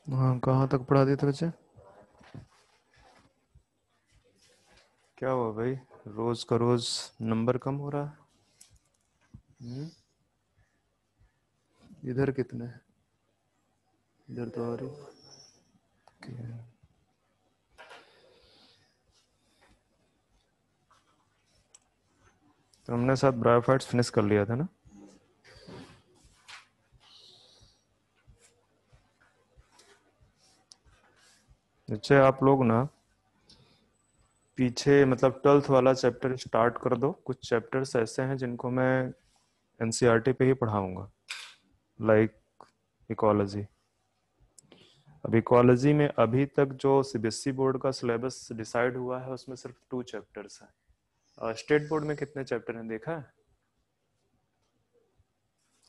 हाँ, कहाँ तक पढ़ा दिए थे बच्चे? क्या हुआ भाई? रोज का रोज नंबर कम हो रहा है। इधर कितने हैं? इधर तो और ही तो हमने साथ ब्रायोफाइट्स फिनिश कर लिया था ना। अच्छा, आप लोग ना पीछे मतलब 12th वाला चैप्टर स्टार्ट कर दो। कुछ चैप्टर्स ऐसे हैं जिनको मैं एनसीईआरटी पे ही पढ़ाऊंगा, लाइक इकोलॉजी। अब इकोलॉजी में अभी तक जो सीबीएसई बोर्ड का सिलेबस डिसाइड हुआ है उसमें सिर्फ 2 चैप्टर्स हैं। स्टेट बोर्ड में कितने चैप्टर हैं देखा है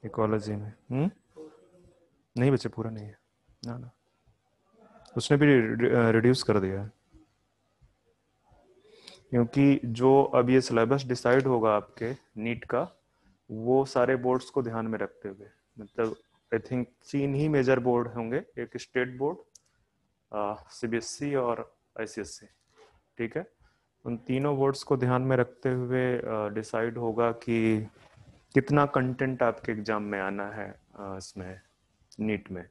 इकोलॉजी में? नहीं बच्चे, पूरा नहीं है ना ना। उसने भी रिड्यूस कर दिया है, क्योंकि जो अब ये सिलेबस डिसाइड होगा आपके नीट का, वो सारे बोर्ड्स को ध्यान में रखते हुए, मतलब आई थिंक 3 ही मेजर बोर्ड होंगे, एक स्टेट बोर्ड, सीबीएसई और आईसीएसई। ठीक है, उन तीनों बोर्ड्स को ध्यान में रखते हुए डिसाइड होगा कि कितना कंटेंट आपके एग्जाम में आना है इसमें नीट में।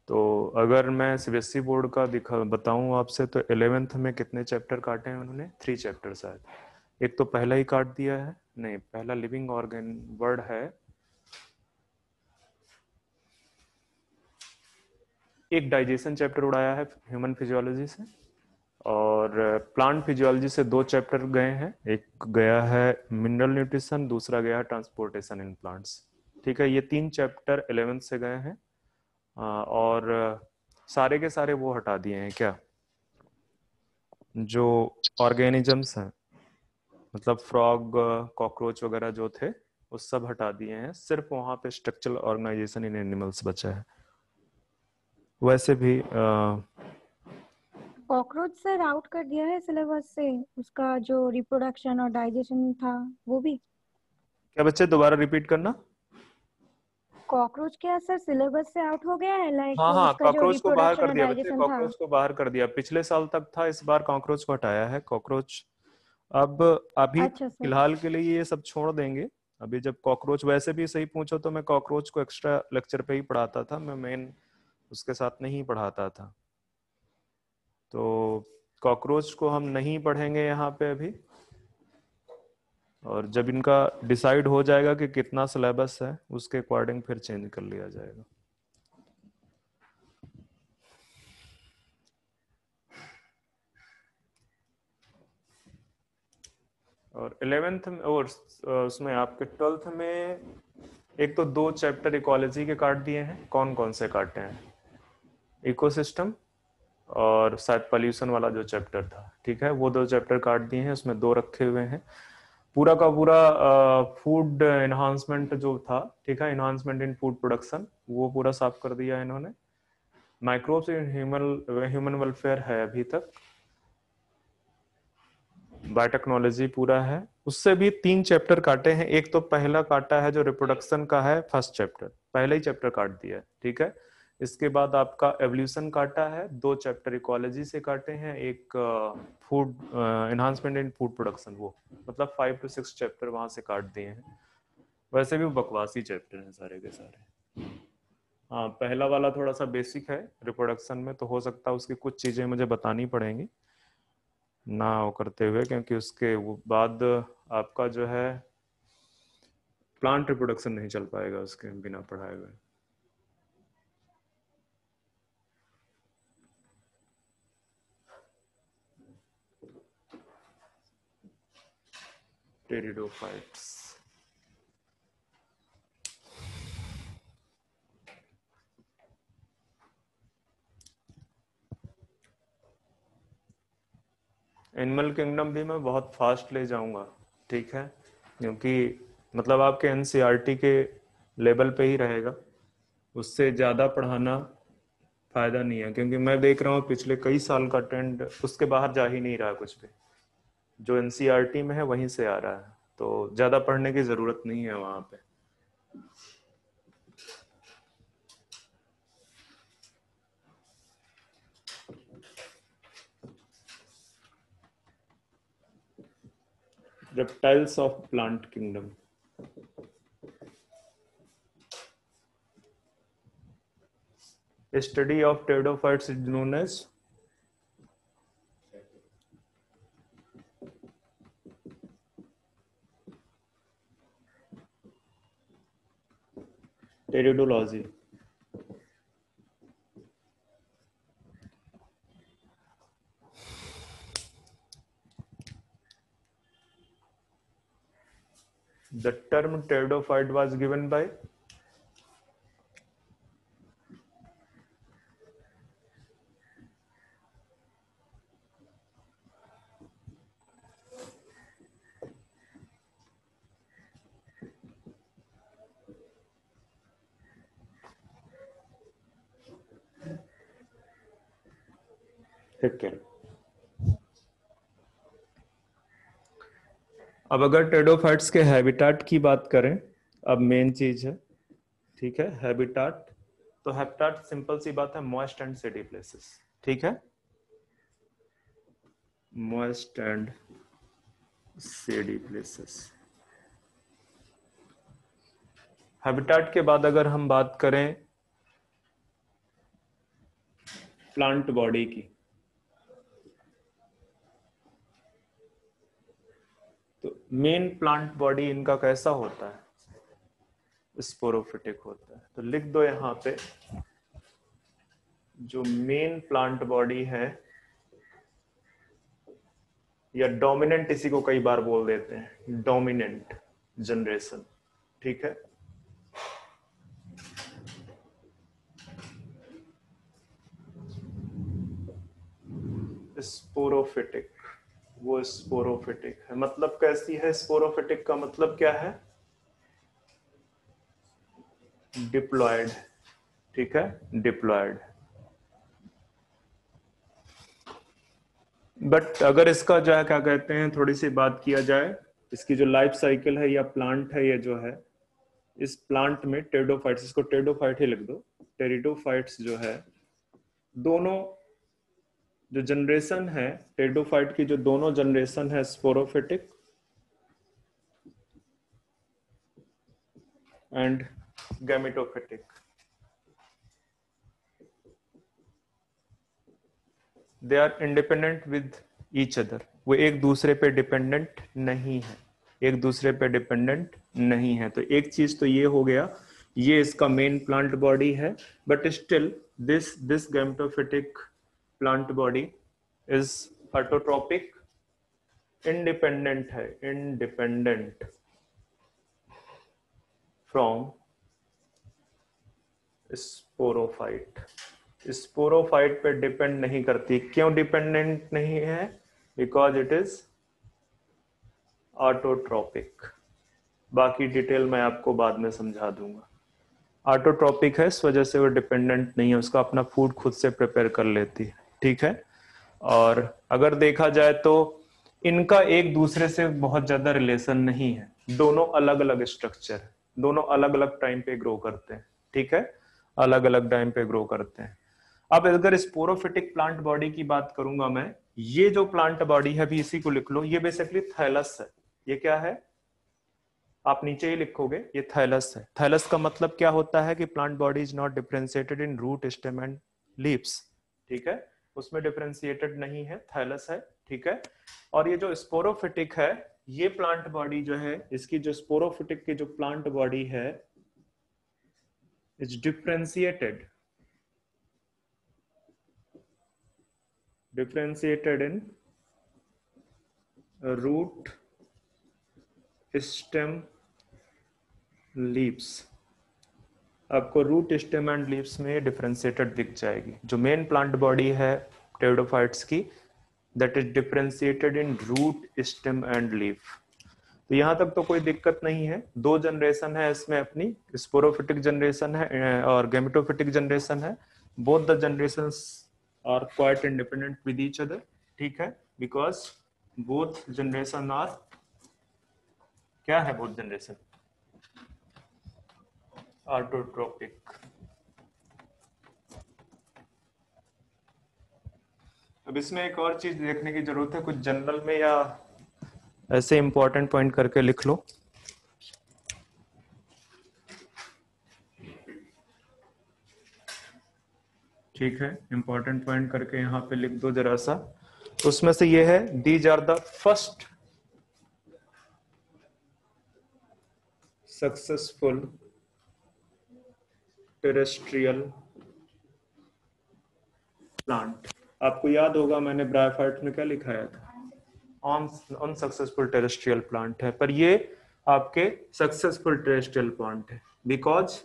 तो अगर मैं सीबीएसई बोर्ड का दिखा बताऊं आपसे, तो 11th में कितने चैप्टर काटे हैं उन्होंने? 3 चैप्टर शायद। एक तो पहला ही काट दिया है, नहीं पहला लिविंग ऑर्गन वर्ड है, एक डाइजेशन चैप्टर उड़ाया है ह्यूमन फिजियोलॉजी से, और प्लांट फिजियोलॉजी से 2 चैप्टर गए हैं। एक गया है मिनरल न्यूट्रिशन, दूसरा गया है ट्रांसपोर्टेशन इन प्लांट्स। ठीक है, ये 3 चैप्टर 11th से गए हैं। और सारे के सारे वो हटा दिए हैं क्या, जो ऑर्गेनिजम्स हैं, मतलब फ्रॉग, कॉकरोच वगैरह जो थे, वो सब हटा दिए हैं। सिर्फ वहां पे स्ट्रक्चरल ऑर्गेनाइजेशन इन एनिमल्स बचा है। वैसे भी कॉकरोच सर आउट कर दिया है सिलेबस से। उसका जो रिप्रोडक्शन और डाइजेशन था वो भी। क्या बच्चे, दोबारा रिपीट करना। कॉकरोच क्या सर सिलेबस से आउट हो गया है, लाइक हाँ हाँ, उसका जो कॉकरोच को बाहर रिप्रोडक्शन कर और दिया बच्चे, डाइजेशन था। कॉकरोच को बाहर कर दिया। पिछले साल तक था, इस बार कॉकरोच को हटाया है। कॉकरोच अब अभी अच्छा सर। फिलहाल के लिए ये सब छोड़ देंगे। अभी जब कॉकरोच, वैसे भी सही पूछो तो मैं कॉकरोच को एक्स्ट्रा लेक्चर पे ही पढ़ाता था, मैं मेन उसके साथ नहीं पढ़ाता था। तो कॉकरोच को हम नहीं पढ़ेंगे यहाँ पे अभी, और जब इनका डिसाइड हो जाएगा कि कितना सिलेबस है, उसके अकॉर्डिंग फिर चेंज कर लिया जाएगा। और 11th में और उसमें आपके 12th में एक तो 2 चैप्टर इकोलॉजी के काट दिए हैं। कौन कौन से काटे हैं? इकोसिस्टम और शायद पॉल्यूशन वाला जो चैप्टर था, ठीक है, वो 2 चैप्टर काट दिए हैं, उसमें 2 रखे हुए हैं। पूरा का पूरा फूड एनहांसमेंट जो था, ठीक है, एनहांसमेंट इन फूड प्रोडक्शन, वो पूरा साफ कर दिया है इन्होंने। Microbes in human human welfare है अभी तक। बायोटेक्नोलॉजी पूरा है। उससे भी 3 चैप्टर काटे हैं। एक तो पहला काटा है जो रिप्रोडक्शन का है, फर्स्ट चैप्टर, पहले ही चैप्टर काट दिया है। ठीक है, इसके बाद आपका एवोल्यूशन काटा है, 2 चैप्टर इकोलॉजी से काटे हैं, एक फूड एनहांसमेंट इन फूड प्रोडक्शन, वो मतलब 5 to 6 चैप्टर वहां से काट दिए हैं। वैसे भी वो बकवासी चैप्टर हैं सारे के सारे। हाँ, पहला वाला थोड़ा सा बेसिक है रिप्रोडक्शन में, तो हो सकता है उसकी कुछ चीजें मुझे बतानी पड़ेंगी ना वो करते हुए, क्योंकि उसके वो बाद आपका जो है प्लांट रिप्रोडक्शन नहीं चल पाएगा उसके बिना पढ़ाए हुए। टेरिडोफाइट्स। एनिमल किंगडम भी मैं बहुत फास्ट ले जाऊंगा, ठीक है, क्योंकि मतलब आपके एनसीईआरटी के लेवल पे ही रहेगा। उससे ज़्यादा पढ़ाना फायदा नहीं है, क्योंकि मैं देख रहा हूँ पिछले कई साल का ट्रेंड उसके बाहर जा ही नहीं रहा कुछ भी। जो एनसीईआरटी में है वहीं से आ रहा है, तो ज़्यादा पढ़ने की ज़रूरत नहीं है वहाँ पे। reptiles of plant kingdom. A study of pteridophytes is known as pteridology. The term pteridophyte was given by Haeckel. अब अगर टेरिडोफाइट्स के हैबिटाट की बात करें, अब मेन चीज है, ठीक है, हैबिटाट। तो हैबिटाट सिंपल सी बात है, मॉइस्ट एंड सेडी प्लेसेस, ठीक है, मॉइस्ट एंड सेडी प्लेसेस। हैबिटाट के बाद अगर हम बात करें प्लांट बॉडी की, तो मेन प्लांट बॉडी इनका कैसा होता है, स्पोरोफिटिक होता है। तो लिख दो यहां पे, जो मेन प्लांट बॉडी है, या डोमिनेंट इसी को कई बार बोल देते हैं, डोमिनेंट जनरेशन, ठीक है, स्पोरोफिटिक, वो स्पोरोफिटिक है। मतलब कैसी है स्पोरोफिटिक का मतलब क्या है, डिप्लॉयड, ठीक है, डिप्लॉयड। बट अगर इसका जो है क्या कहते हैं, थोड़ी सी बात किया जाए, इसकी जो लाइफ साइकिल है या प्लांट है, ये जो है, इस प्लांट में टेरिडोफाइट्स, इसको टेरिडोफाइट ही लिख दो, टेरिडोफाइट्स जो है, दोनों जो जनरेशन है टेरिडोफाइट की, जो दोनों जनरेशन है sporophytic and gametophytic, they are independent with each other. वो एक दूसरे पे डिपेंडेंट नहीं है, एक दूसरे पे डिपेंडेंट नहीं है। तो एक चीज तो ये हो गया, ये इसका मेन प्लांट बॉडी है, but still this gametophytic plant body is autotrophic, independent है, इंडिपेंडेंट फ्रॉम स्पोरोफाइट। स्पोरोफाइट पे डिपेंड नहीं करती। क्यों डिपेंडेंट नहीं है? Because it is autotrophic. बाकी डिटेल मैं आपको बाद में समझा दूंगा। ऑटोट्रोपिक है, इस वजह से वो डिपेंडेंट नहीं है, उसका अपना फूड खुद से प्रिपेयर कर लेती है, ठीक है। और अगर देखा जाए तो इनका एक दूसरे से बहुत ज्यादा रिलेशन नहीं है, दोनों अलग अलग स्ट्रक्चर, दोनों अलग अलग टाइम पे ग्रो करते हैं, ठीक है, अलग अलग टाइम पे ग्रो करते हैं। अब अगर स्पोरोफिटिक प्लांट बॉडी की बात करूंगा मैं, ये जो प्लांट बॉडी है, अभी इसी को लिख लो, ये बेसिकली थैलस है। ये क्या है? आप नीचे ही लिखोगे, ये थैलस है। थैलस का मतलब क्या होता है कि plant body is not differentiated in root, stem and leaves, ठीक है, उसमें डिफरेंशिएटेड नहीं है, थैलस है, ठीक है। और ये जो स्पोरोफिटिक है, ये प्लांट बॉडी जो है, इसकी जो स्पोरोफिटिक की जो प्लांट बॉडी है, is differentiated in root, stem, leaves. आपको रूट, स्टेम एंड लीव्स में डिफरेंशिएटेड दिख जाएगी। जो मेन प्लांट बॉडी है टेरिडोफाइट्स की, that is differentiated in root, stem and leaf. तो यहां तक तो कोई दिक्कत नहीं है। दो जनरेशन है इसमें अपनी, स्पोरोफिटिक जनरेशन है और गैमेटोफिटिक जनरेशन है। Both the generations are quite independent with each other, ठीक है, बिकॉज बोथ जनरेशन आर, क्या है बोथ जनरेशन? ऑटोट्रोपिक। अब इसमें एक और चीज देखने की जरूरत है, कुछ जनरल में या ऐसे इंपॉर्टेंट पॉइंट करके लिख लो। ठीक है, इंपॉर्टेंट पॉइंट करके यहाँ पे लिख दो जरा सा। उसमें से ये है, these are the first successful terrestrial plant. आपको याद होगा मैंने ब्रायोफाइट में क्या लिखाया था, ऑन सक्सेसफुल टेरेस्ट्रियल प्लांट है, पर ये आपके सक्सेसफुल टेरेस्ट्रियल प्लांट है because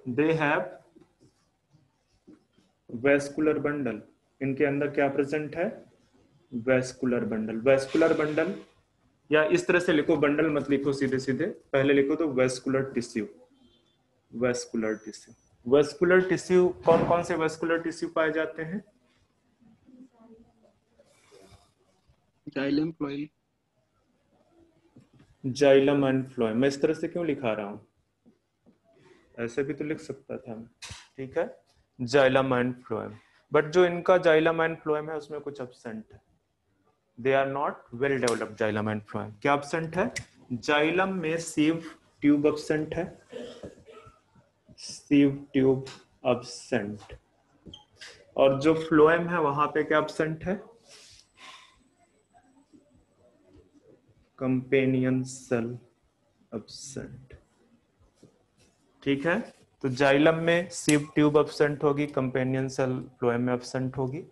they have vascular bundle. इनके अंदर क्या प्रेजेंट है, वेस्कुलर बंडल। वेस्कुलर बंडल, या इस तरह से लिखो, बंडल मत लिखो सीधे सीधे, पहले लिखो तो vascular tissue. Vascular tissue, vascular tissue, कौन कौन से वेस्कुलर टिश्यू पाए जाते हैं? Xylem phloem. Xylem and phloem. मैं इस तरह से क्यों लिखा रहा हूं, ऐसे भी तो लिख सकता था मैं। ठीक है, जाइलम एंड फ्लोएम, बट जो इनका जाइलम एंड फ्लोएम है उसमें कुछ एब्सेंट है। They are not well developed xylem and phloem. क्या एब्सेंट है? जाइलम में सीव ट्यूब एब्सेंट है, सीव ट्यूब एब्सेंट। और जो फ्लोएम है वहां पे क्या एब्सेंट है? Companion cell absent. ठीक है, तो जाइलम में सीव ट्यूब एब्सेंट होगी, कंपेनियन सेल फ्लोएम में एब्सेंट होगी।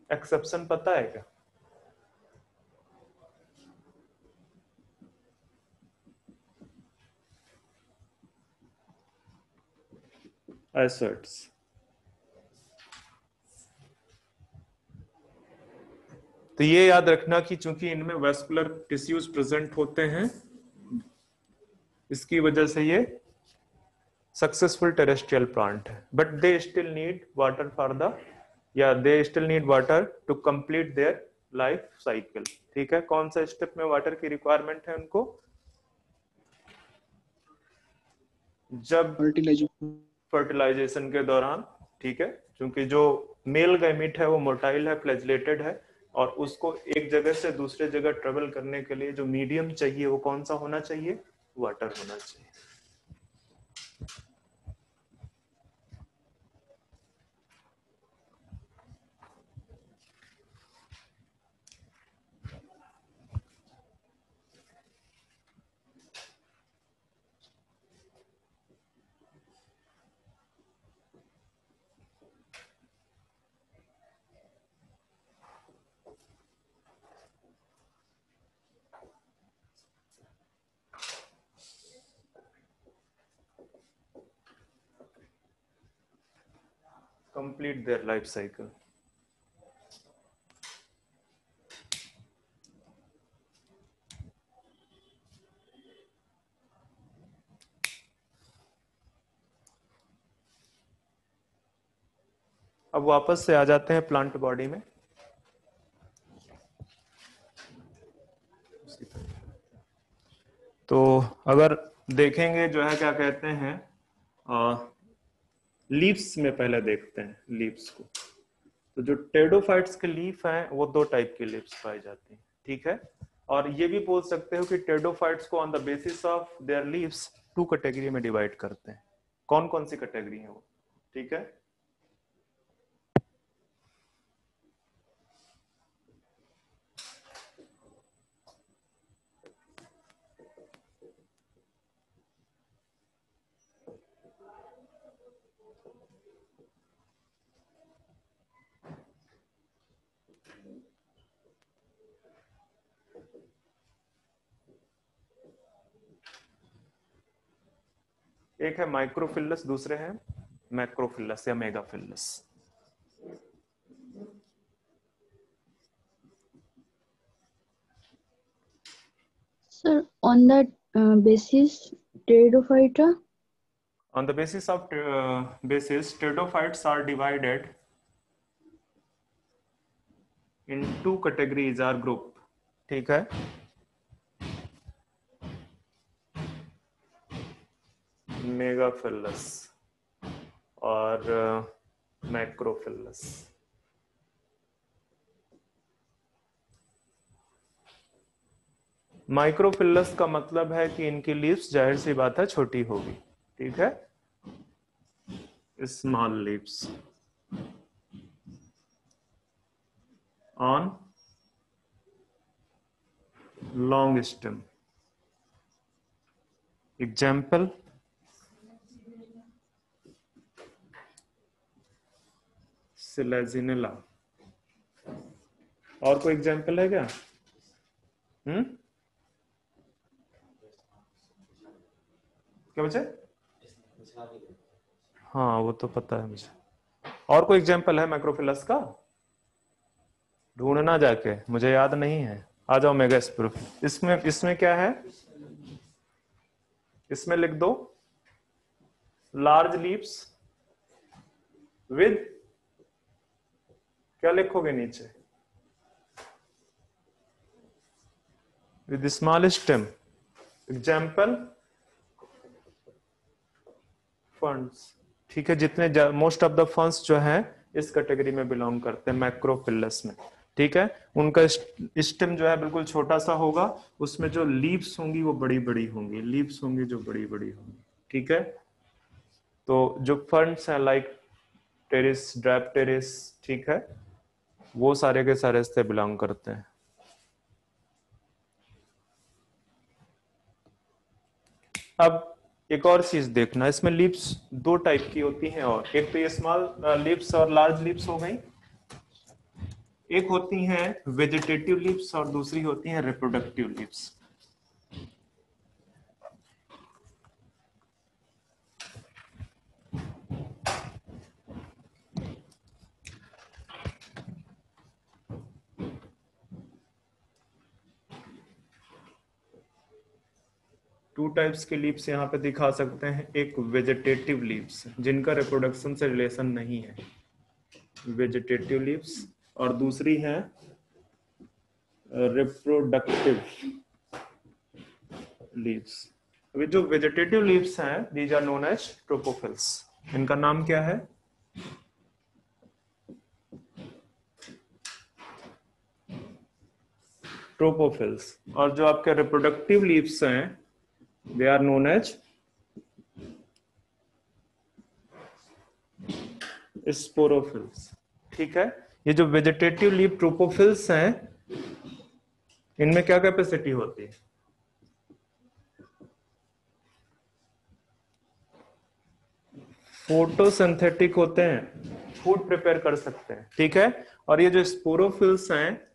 एक्सेप्शन पता है क्या? एसेट्स। तो ये याद रखना कि चूंकि इनमें वेस्कुलर टिश्यूज प्रेजेंट होते हैं, इसकी वजह से ये सक्सेसफुल टेरेस्ट्रियल प्लांट है, but they still need water for the, या they still need water to complete their life cycle. ठीक है, कौन सा स्टेप में वाटर की रिक्वायरमेंट है उनको? जब फर्टिलाइजेशन के दौरान। ठीक है, क्योंकि जो मेल गैमीट है वो मोटाइल है, फ्लैजिलेटेड है, और उसको एक जगह से दूसरे जगह ट्रेवल करने के लिए जो मीडियम चाहिए वो कौन सा होना चाहिए? वाटर होना चाहिए। Complete their life cycle. अब वापस से आ जाते हैं प्लांट बॉडी में। तो अगर देखेंगे जो है क्या कहते हैं, लीव्स में पहले देखते हैं लीव्स को। तो जो टेडोफाइट्स के लीफ हैं वो दो टाइप के लीव्स पाई जाती हैं। ठीक है, और ये भी बोल सकते हो कि टेडोफाइट्स को on the basis of their leaves two category में डिवाइड करते हैं। कौन कौन सी कैटेगरी है वो? ठीक है, एक है माइक्रोफिलस, दूसरे हैं मैक्रोफिलस या megaphyllous. Sir, on that basis, pteridophyta? On the basis of basis, pteridophytes are divided in two categories or group. ठीक है, मेगाफिलस और मैक्रोफिलस। माइक्रोफिलस का मतलब है कि इनकी लीव्स जाहिर सी बात है छोटी होगी, ठीक है, small leaves on long stem. Example, Selaginella. और कोई एग्जाम्पल है क्या? क्या बचे? हाँ वो तो पता है मुझे। और कोई एग्जाम्पल है माइक्रोफिलस का? ढूंढना जाके, मुझे याद नहीं है। आ जाओ मेगा स्पोरोफिल। इसमें क्या है? इसमें लिख दो लार्ज लीव्स विद, क्या लिखोगे नीचे? With small stem. Example, funds. ठीक है, जितने मोस्ट ऑफ द फंड्स जो है इस कैटेगरी में बिलोंग करते हैं, मैक्रोफिलस में। ठीक है, उनका स्टेम जो है बिल्कुल छोटा सा होगा, उसमें जो लीव्स होंगी वो बड़ी बड़ी होंगी, लीव्स होंगी जो बड़ी बड़ी होंगी। ठीक है, तो जो फंड्स हैं लाइक टेरिस, ड्रैप टेरिस, ठीक है, वो सारे के सारे इससे बिलोंग करते हैं। अब एक और चीज देखना, इसमें लीव्स दो टाइप की होती हैं, और एक तो ये स्मॉल लीव्स और लार्ज लीव्स हो गई, एक होती हैं वेजिटेटिव लीव्स और दूसरी होती हैं रिप्रोडक्टिव लीव्स। टू टाइप्स के लीव्स यहाँ पे दिखा सकते हैं, एक वेजिटेटिव लीव्स जिनका रिप्रोडक्शन से रिलेशन नहीं है, वेजिटेटिव लीव्स, और दूसरी है रिप्रोडक्टिव लीव्स। अभी जो वेजिटेटिव लीव्स हैं, these are known as trophophylls. इनका नाम क्या है? ट्रोपोफिल्स। और जो आपके रिप्रोडक्टिव लीव्स हैं, they are known as sporophylls. ठीक है, ये जो वेजिटेटिव लीव ट्रोपोफिल्स हैं, इनमें क्या कैपेसिटी होती है? फोटोसिंथेटिक होते हैं, फूड प्रिपेयर कर सकते हैं। ठीक है, और ये जो स्पोरोफिल्स हैं,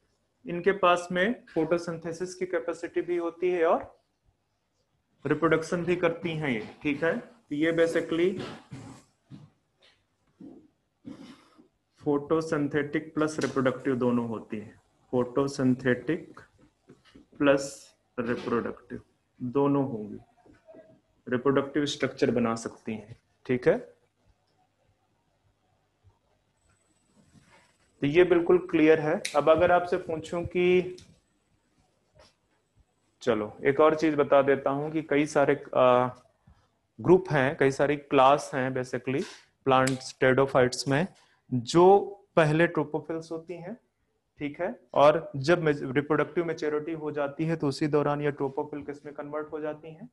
इनके पास में फोटोसिंथेसिस की कैपेसिटी भी होती है और रिप्रोडक्शन भी करती हैं ये। ठीक है, तो ये बेसिकली फोटोसिंथेटिक प्लस रिप्रोडक्टिव दोनों होती है, फोटोसिंथेटिक प्लस रिप्रोडक्टिव दोनों होंगी, रिप्रोडक्टिव स्ट्रक्चर बना सकती हैं। ठीक है, तो ये बिल्कुल क्लियर है। अब अगर आपसे पूछूं कि, चलो एक और चीज बता देता हूं कि कई सारे ग्रुप हैं, कई सारी क्लास हैं बेसिकली प्लांट टेरिडोफाइट्स में, जो पहले ट्रोपोफिल्स होती हैं। ठीक है, और जब रिप्रोडक्टिव मैच्योरिटी हो जाती है तो उसी दौरान ये ट्रोपोफिल किस में कन्वर्ट हो जाती हैं?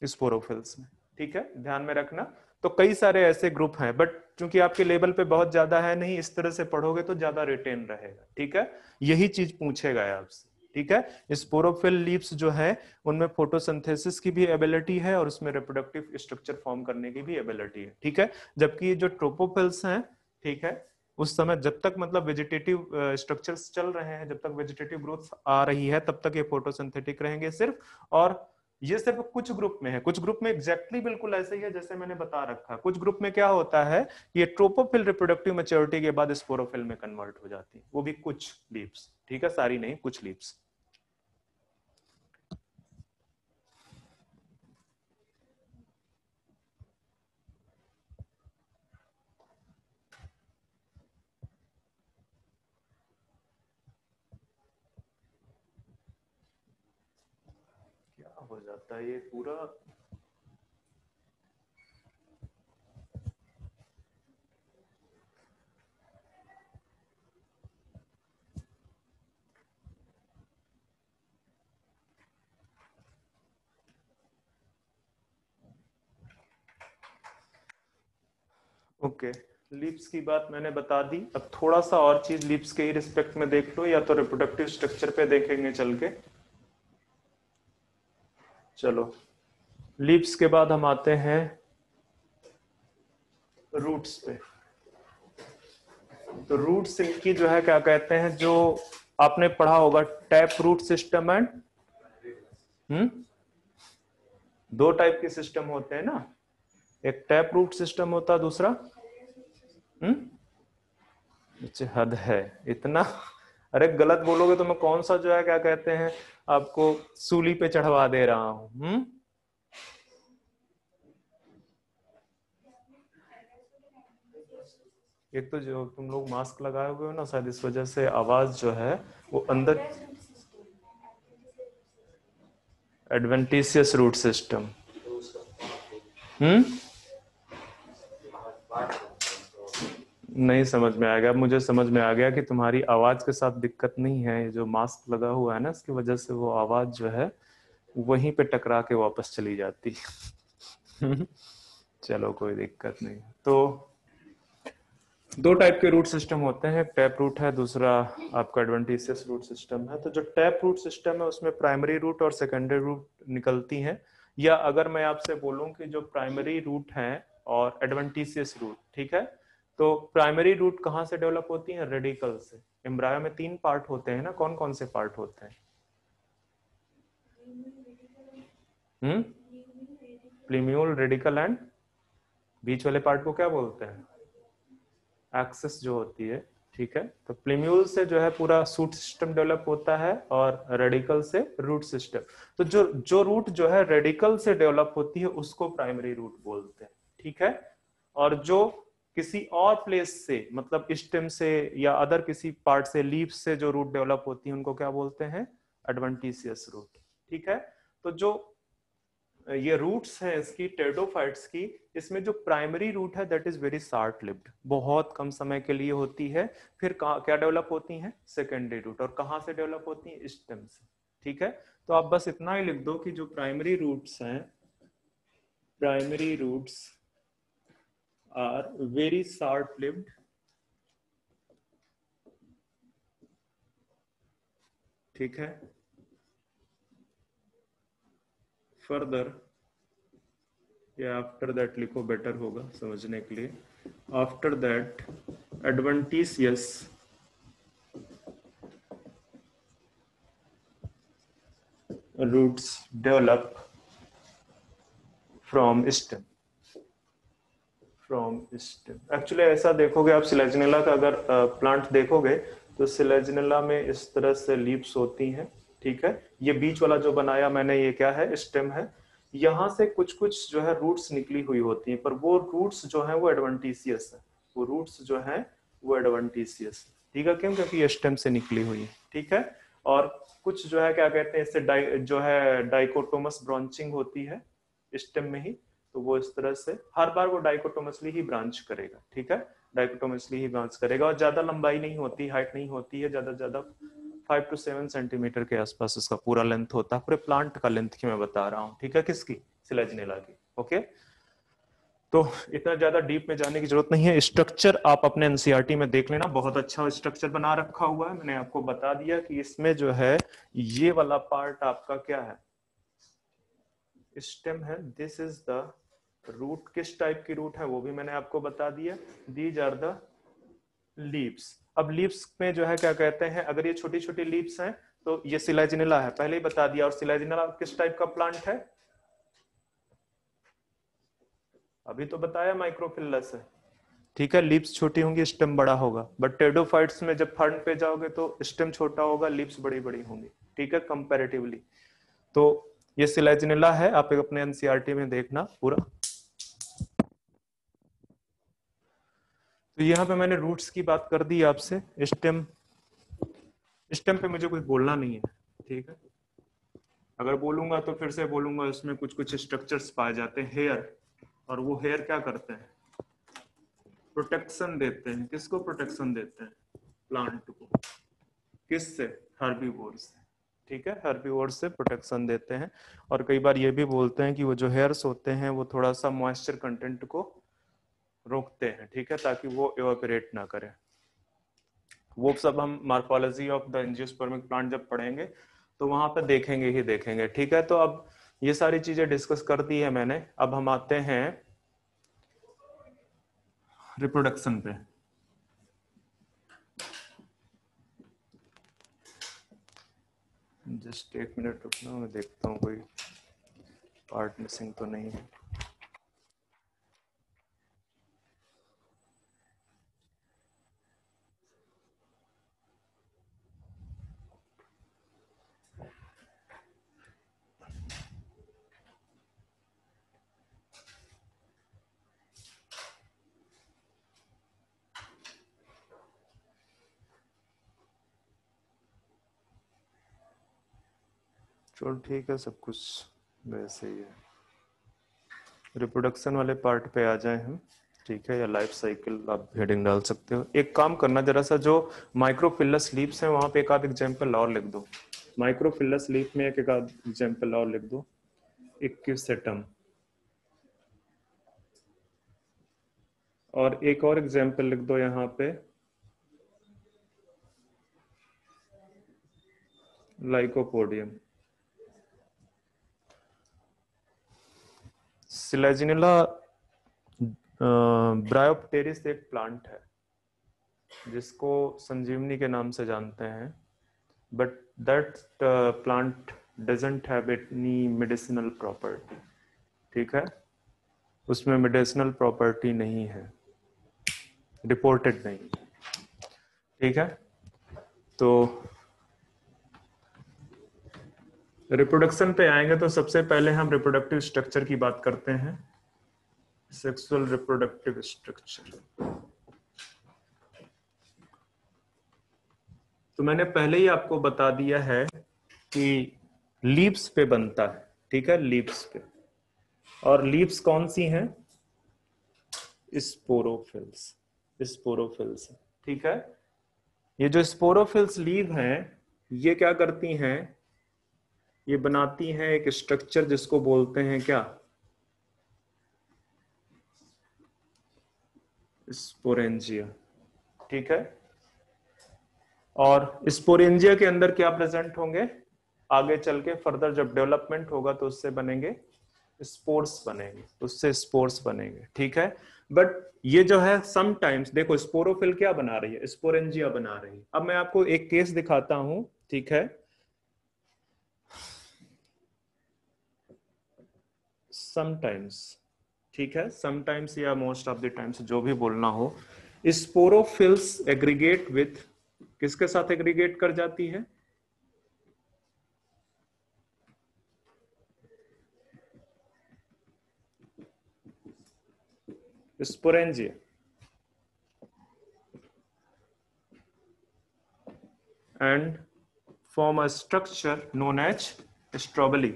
स्पोरोफिल्स में। ठीक है, ध्यान में रखना। तो कई सारे ऐसे ग्रुप हैं, बट चूंकि आपके लेवल पे बहुत ज्यादा है नहीं, इस तरह से पढ़ोगे तो ज्यादा रिटेन रहेगा। ठीक है, यही चीज पूछेगा आपसे। ठीक है, स्पोरोफिल लीव्स जो है उनमें फोटोसिंथेसिस की भी एबिलिटी है और उसमें रिप्रोडक्टिव स्ट्रक्चर फॉर्म करने की भी एबिलिटी है। ठीक है, जबकि जो ट्रोपोफिल्स हैं, ठीक है, उस समय जब तक मतलब वेजिटेटिव स्ट्रक्चर्स चल रहे हैं, जब तक वेजिटेटिव ग्रोथ आ रही है, तब तक ये फोटोसिंथेटिक रहेंगे सिर्फ। और ये सिर्फ कुछ ग्रुप में है, कुछ ग्रुप में एग्जैक्टली बिल्कुल ऐसे ही है जैसे मैंने बता रखा है। कुछ ग्रुप में क्या होता है, ये ट्रोपोफिल रिप्रोडक्टिव मैच्योरिटी के बाद स्पोरोफिल में कन्वर्ट हो जाती है, वो भी कुछ लीव्स। ठीक है, सारी नहीं, कुछ लीव्स। क्या हो जाता है ये पूरा, ओके, लीव्स की बात मैंने बता दी। अब थोड़ा सा और चीज लीव्स के ही रिस्पेक्ट में देख लो, या तो रिप्रोडक्टिव स्ट्रक्चर पे देखेंगे चल के। चलो, लीव्स के बाद हम आते हैं रूट्स पे। तो रूट्स इनकी जो है क्या कहते हैं, जो आपने पढ़ा होगा टैप रूट सिस्टम एंड दो टाइप के सिस्टम होते हैं ना, एक टैप रूट सिस्टम होता है, दूसरा अच्छा हद है इतना। अरे गलत बोलोगे तो मैं कौन सा जो है क्या कहते हैं आपको सूली पे चढ़वा दे रहा हूं। एक तो जो तुम लोग मास्क लगाए हुए हो ना, शायद इस वजह से आवाज जो है वो अंदर। Adventitious root system. नहीं समझ में आ गया, मुझे समझ में आ गया कि तुम्हारी आवाज के साथ दिक्कत नहीं है, ये जो मास्क लगा हुआ है ना इसकी वजह से वो आवाज जो है वहीं पे टकरा के वापस चली जाती है। चलो कोई दिक्कत नहीं। तो दो टाइप के रूट सिस्टम होते हैं, टैप रूट है, दूसरा आपका एडवेंटिशियस रूट सिस्टम है। तो जो टैप रूट सिस्टम है उसमें प्राइमरी रूट और सेकेंडरी रूट निकलती हैं। या अगर मैं आपसे बोलूं कि जो प्राइमरी रूट है और एडवेंटिशियस रूट, ठीक है, तो प्राइमरी रूट कहाँ से डेवलप होती है? रेडिकल से। एम्ब्रायो में 3 पार्ट होते हैं ना, कौन कौन से पार्ट होते हैं? प्लीम्यूल, रेडिकल एंड बीच वाले पार्ट को क्या बोलते हैं? एक्सेस जो होती है, ठीक है। तो प्लीम्यूल से जो है पूरा सूट सिस्टम डेवलप होता है और रेडिकल से रूट सिस्टम। तो जो रूट जो है रेडिकल से डेवलप होती है उसको प्राइमरी रूट बोलते हैं, ठीक है। और जो किसी और प्लेस से, मतलब स्टेम से या अदर किसी पार्ट से, लीफ से जो रूट डेवलप होती है उनको क्या बोलते हैं? एडवेंटिशियस रूट, ठीक है। तो जो ये रूट्स हैं इसकी, टेरिडोफाइट्स की, इसमें जो प्राइमरी रूट है that is very short lived, बहुत कम समय के लिए होती है। फिर क्या डेवलप होती हैं? Secondary root. और कहाँ से डेवलप होती हैं? स्टेम से, ठीक है। तो आप बस इतना ही लिख दो कि जो प्राइमरी रूट्स हैं, primary roots are very short lived, ठीक है। फर्दर, या आफ्टर दैट लिखो, बेटर होगा समझने के लिए। After that adventitious roots develop from stem, from stem। Actually ऐसा देखोगे आप सिलेजनेला का अगर प्लांट देखोगे तो सिलेजनेला में इस तरह से लीव्स होती हैं, ठीक है। ये बीच वाला जो बनाया मैंने ये क्या है? स्टेम है। यहाँ से कुछ कुछ जो है रूट्स निकली हुई होती हैं, पर वो रूट्स जो है वो एडवेंटिशियस है, वो रूट्स जो है वो एडवेंटिशियस, ठीक है। क्यों? क्योंकि ये स्टेम से निकली हुई है, ठीक है। और कुछ जो है क्या कहते हैं इससे जो है डाइकोटोमस ब्रांचिंग होती है स्टेम में ही, तो वो इस तरह से हर बार वो डाइकोटोमसली ही ब्रांच करेगा, ठीक है। डाइकोटोमसली ही ब्रांच करेगा और ज्यादा लंबाई नहीं होती, हाइट नहीं होती है, ज्यादा ज्यादा 5 to 7 सेंटीमीटर के आसपास इसका पूरा लेंथ होता है, पूरे प्लांट का लेंथ की मैं बता रहा हूँ, ठीक है। किसकी? सिलेजनेला की, ओके। तो इतना ज्यादा डीप में जाने की जरूरत नहीं है। स्ट्रक्चर आप अपने एनसीईआरटी में देख लेना, बहुत अच्छा स्ट्रक्चर बना रखा हुआ है। मैंने आपको बता दिया कि इसमें जो है ये वाला पार्ट आपका क्या है? स्टेम है। This is the root. किस टाइप की रूट है वो भी मैंने आपको बता दिया। These are the leaves. अब लीव्स में जो है क्या कहते हैं, अगर ये छोटी छोटी लीव्स हैं तो ये सिलेजनेला है, पहले ही बता दिया। और सिलेजनेला किस टाइप का प्लांट है? अभी तो बताया माइक्रोफिल्लस है, ठीक है। लीव्स छोटी होंगी, स्टेम बड़ा होगा। बट टेरिडोफाइट्स में जब फर्न पे जाओगे तो स्टेम छोटा होगा, लीव्स बड़ी बड़ी होंगी, ठीक है, कंपैरेटिवली। तो ये सिलेजनेला है, आप अपने एनसीईआरटी में देखना पूरा। तो यहाँ पे मैंने रूट्स की बात कर दी आपसे। स्टेम, स्टेम पे मुझे कुछ बोलना नहीं है, ठीक है। अगर बोलूंगा तो फिर से बोलूंगा, इसमें कुछ कुछ स्ट्रक्चर्स पाए जाते हैं। हेयर, और वो हेयर क्या करते हैं? प्रोटेक्शन देते हैं। किसको प्रोटेक्शन देते हैं? प्लांट को। किससे? हर्बीवोर से, ठीक है। हर्बीवोर से प्रोटेक्शन देते हैं। और कई बार ये भी बोलते हैं कि वो जो हेयर्स होते हैं वो थोड़ा सा मॉइस्चर कंटेंट को रोकते हैं, ठीक है, ताकि वो इवेपोरेट ना करे। वो सब हम morphology of the angiospermic plant जब पढ़ेंगे तो वहां पे देखेंगे ही देखेंगे, ठीक है। तो अब ये सारी चीजें डिस्कस कर दी है मैंने। अब हम आते हैं रिप्रोडक्शन पे। जस्ट एक मिनट रुकना, मैं देखता हूँ कोई पार्ट मिसिंग तो नहीं है। चलो ठीक है, सब कुछ वैसे ही है। रिप्रोडक्शन वाले पार्ट पे आ जाए हम, ठीक है, या लाइफ साइकिल आप हेडिंग डाल सकते हो। एक काम करना, जरा सा जो माइक्रोफिलस लीव्स हैं वहां पे एक आध एग्जाम्पल और लिख दो। माइक्रोफिलस लीफ में एक आध एग्जाम्पल और लिख दो। इक्विसेटम, और एक और एग्जाम्पल लिख दो यहाँ पे, लाइकोपोडियम। सिलेजिनेला ब्रायोप्टेरिस एक प्लांट है जिसको संजीवनी के नाम से जानते हैं, but that plant doesn't have any medicinal property, ठीक है, उसमें मेडिसिनल प्रॉपर्टी नहीं है, रिपोर्टेड नहीं, ठीक है। तो रिप्रोडक्शन पे आएंगे तो सबसे पहले हम रिप्रोडक्टिव स्ट्रक्चर की बात करते हैं। सेक्सुअल रिप्रोडक्टिव स्ट्रक्चर, तो मैंने पहले ही आपको बता दिया है कि लीव्स पे बनता है, ठीक है, लीव्स पे। और लीव्स कौन सी हैं? स्पोरोफिल्स, स्पोरोफिल्स, ठीक है। ये जो स्पोरोफिल्स लीव हैं ये क्या करती हैं? ये बनाती हैं एक स्ट्रक्चर जिसको बोलते हैं क्या? स्पोरेंजिया, ठीक है। और स्पोरेंजिया के अंदर क्या प्रेजेंट होंगे? आगे चल के फर्दर जब डेवलपमेंट होगा तो उससे बनेंगे स्पोर्स, बनेंगे उससे स्पोर्स बनेंगे, ठीक है। बट ये जो है समटाइम्स, देखो स्पोरोफिल क्या बना रही है? स्पोरेंजिया बना रही है। अब मैं आपको एक केस दिखाता हूं, ठीक है। समटाइम्स, ठीक है, समटाइम्स या मोस्ट ऑफ द टाइम्स, जो भी बोलना हो, स्पोरोफिल्स एग्रीगेट विथ, किसके साथ एग्रीगेट कर जाती है? Sporangia, and form a structure known as strobili,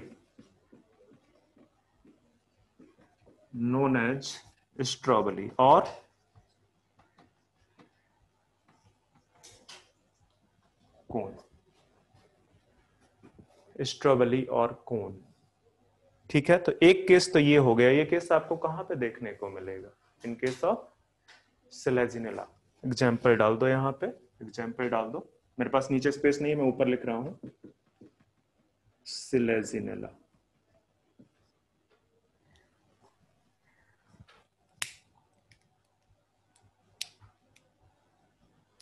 known as strobili or cone, स्ट्रॉबेली और कोन, ठीक है। तो एक केस तो ये हो गया। ये केस आपको कहां पे देखने को मिलेगा? In case of Selaginella. Example डाल दो, यहाँ पे एग्जाम्पल डाल दो। मेरे पास नीचे स्पेस नहीं है, मैं ऊपर लिख रहा हूं। सिलेजिनेला,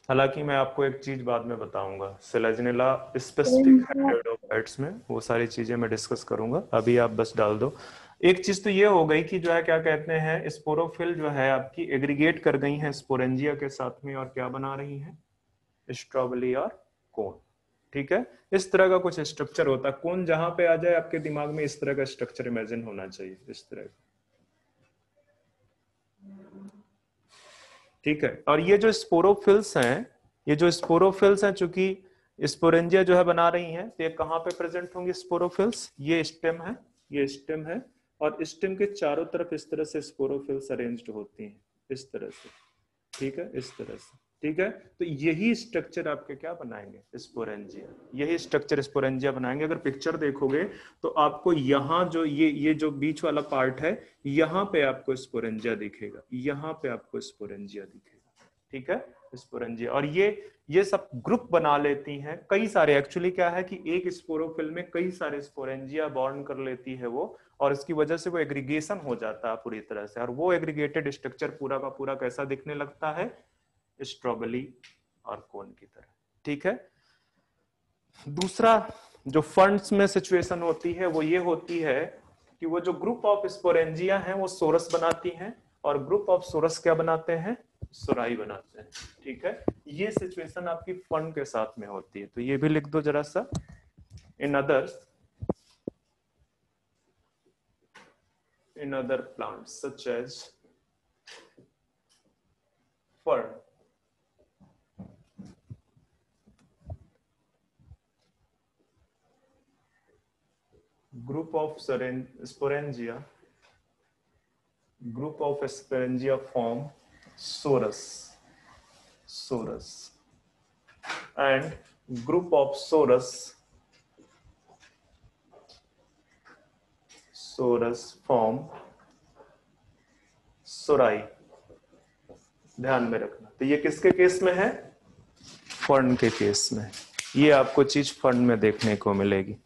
हालांकि मैं आपको एक चीज बाद में बताऊंगा, सिलेजिनेला स्पेसिफिक है ब्रायोफाइट्स में, वो सारी चीजें मैं डिस्कस करूंगा। अभी आप बस डाल दो। एक चीज तो ये हो गई कि जो है क्या कहते हैं, स्पोरोफिल जो है आपकी एग्रीगेट कर गई हैं स्पोरेंजिया के साथ में, और क्या बना रही हैं? स्ट्रॉबेली और कोन, ठीक है। इस तरह का कुछ स्ट्रक्चर होता है। कोन जहां पे आ जाए आपके दिमाग में इस तरह का स्ट्रक्चर इमेजिन होना चाहिए, इस तरह का, ठीक है। और ये जो स्पोरोफिल्स हैं, ये जो स्पोरोफिल्स हैं, चूंकि स्पोरेंजिया जो है बना रही हैं, तो ये कहां पे प्रेजेंट होंगी स्पोरोफिल्स? ये स्टेम है, ये स्टेम है, और स्टेम के चारों तरफ इस तरह से स्पोरोफिल्स अरेंज्ड होती हैं, इस तरह से, ठीक है, इस तरह से। ठीक है, तो यही स्ट्रक्चर आपके क्या बनाएंगे, स्पोरेंजिया, यही स्ट्रक्चर स्पोरेंजिया बनाएंगे। अगर पिक्चर देखोगे तो आपको यहाँ जो ये जो बीच वाला पार्ट है, यहाँ पे आपको स्पोरेंजिया दिखेगा, यहाँ पे आपको स्पोरेंजिया दिखेगा, ठीक है, स्पोरेंजिया। और ये सब ग्रुप बना लेती हैं कई सारे। एक्चुअली क्या है कि एक स्पोरोफिल में कई सारे स्पोरेंजिया बॉन्ड कर लेती है वो, और इसकी वजह से वो एग्रीगेशन हो जाता है पूरी तरह से, और वो एग्रीगेटेड स्ट्रक्चर पूरा का पूरा कैसा दिखने लगता है, स्ट्रॉबेरी और कोन की तरह, ठीक है। दूसरा जो फंड्स में सिचुएशन होती है वो ये होती है कि वो जो ग्रुप ऑफ स्पोरेंजिया हैं वो सोरस बनाती हैं, और ग्रुप ऑफ सोरस क्या बनाते हैं, सोराई बनाते हैं, ठीक है। ये सिचुएशन आपकी फंड के साथ में होती है, तो ये भी लिख दो जरा सा। In other plants such as fern, group of sporangia form sorus and group of sorus form सोराई। ध्यान में रखना, तो ये किसके केस में है, फर्न के केस में। ये आपको चीज फर्न में देखने को मिलेगी।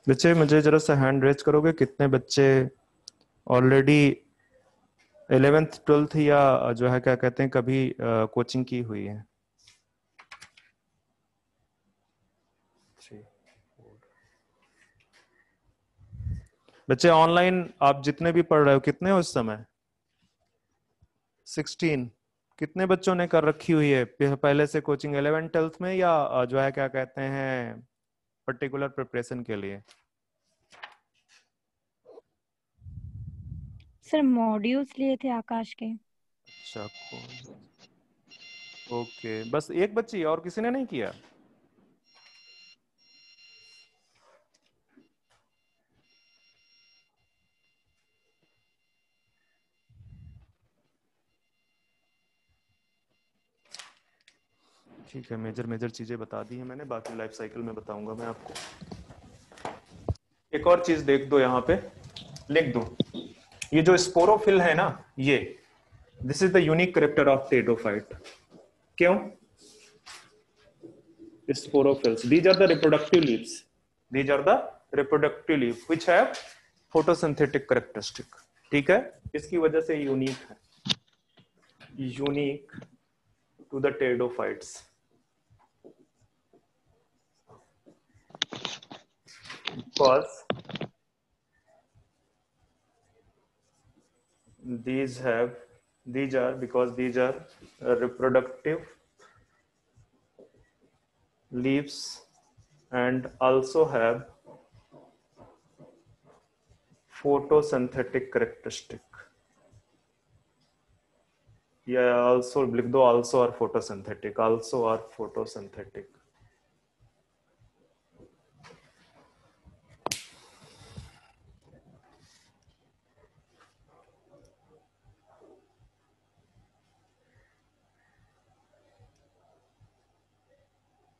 बच्चे मुझे जरा सा हैंड रेज करोगे, कितने बच्चे ऑलरेडी 11th 12th या जो है क्या कहते हैं कभी कोचिंग की हुई है। बच्चे ऑनलाइन आप जितने भी पढ़ रहे हो कितने हो इस समय, 16। कितने बच्चों ने कर रखी हुई है पहले से कोचिंग 11th 12th में, या जो है क्या कहते हैं पर्टिकुलर प्रिपरेशन के लिए। सर मॉड्यूल्स लिए थे आकाश के। अच्छा, ओके, बस एक बच्ची, और किसी ने नहीं किया। ठीक है, मेजर चीजें बता दी है मैंने, बाकी लाइफ साइकिल में बताऊंगा मैं आपको। एक और चीज देख दो, यहाँ पे लिख दो, ये जो स्पोरोफिल है ना, ये this is the unique character of pteridophyte. क्यों, sporophylls, these are the reproductive leaves, these are the reproductive leaves which have photosynthetic characteristic, ठीक है। इसकी वजह से यूनिक है, unique to the pteridophytes. Because these are reproductive leaves and also have photosynthetic characteristic, या also लिख दो, also are photosynthetic।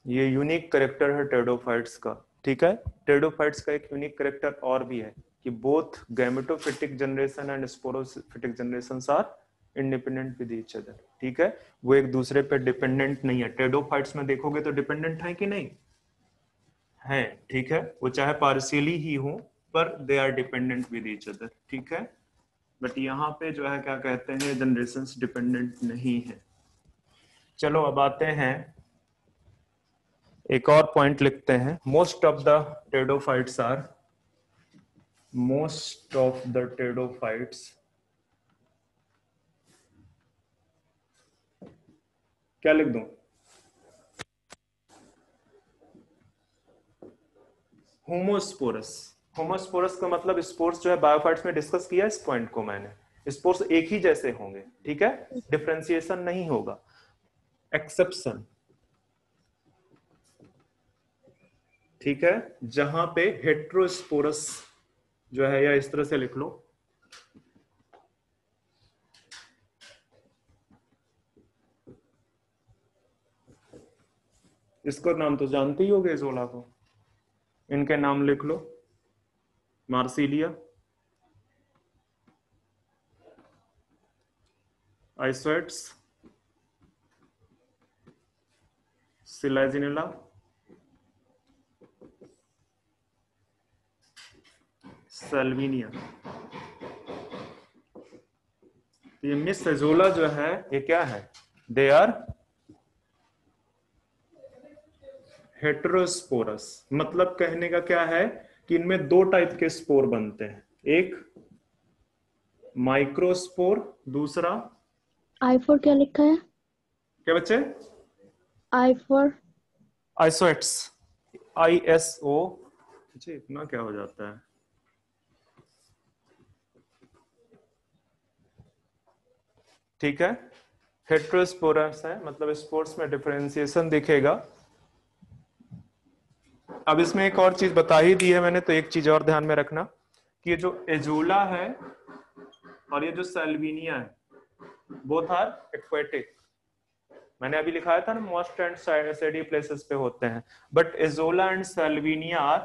ये यूनिक करेक्टर है टेडोफाइट्स का, ठीक है। टेडोफाइट्स का एक यूनिक करेक्टर और भी है कि both gametophytic generation and sporophytic generation are independent with each other, ठीक है। वो एक दूसरे पे डिपेंडेंट नहीं है। टेडोफाइट्स में देखोगे तो डिपेंडेंट है कि नहीं है, ठीक है, वो चाहे पार्शियली ही हो पर they are dependent with each other, ठीक है। बट यहाँ पे जो है क्या कहते हैं जनरेशंस डिपेंडेंट नहीं है। चलो अब आते हैं, एक और पॉइंट लिखते हैं, मोस्ट ऑफ द टेडोफाइट्स क्या लिख दूं, होमोस्पोरस। होमोस्पोरस का मतलब स्पोर्स जो है बायोफाइट्स में डिस्कस किया इस पॉइंट को मैंने, स्पोर्स एक ही जैसे होंगे, ठीक है, डिफरेंशिएशन नहीं होगा। एक्सेप्शन, ठीक है, जहां पे हेट्रोस्पोरस जो है, या इस तरह से लिख लो, इसको नाम तो जानते ही होगे एजोला को, इनके नाम लिख लो, मार्सिलिया, आइसोएट्स, सिलाजिनेला, सेल्विनिया। ये मिस एजोला जो है ये क्या है, दे आर हेटेरोस्पोरस। मतलब कहने का क्या है कि इनमें दो टाइप के स्पोर बनते हैं, एक माइक्रोस्पोर, दूसरा आई फॉर क्या लिखा है? क्या बच्चे? I for आइसोएट्स, ISO। अच्छा इतना क्या हो जाता है, ठीक है, हेटेरोस्पोरस है, मतलब स्पोर्स में डिफरेंशिएशन दिखेगा। अब इसमें एक और चीज बता ही दी है मैंने, तो एक चीज और ध्यान में रखना कि ये जो एजोला है और ये जो सेल्विनिया है, बोथ आर एक्वेटिक। मैंने अभी लिखाया था ना, मोस्ट एंड सैडी प्लेसेस पे होते हैं, but Azolla and Salvinia are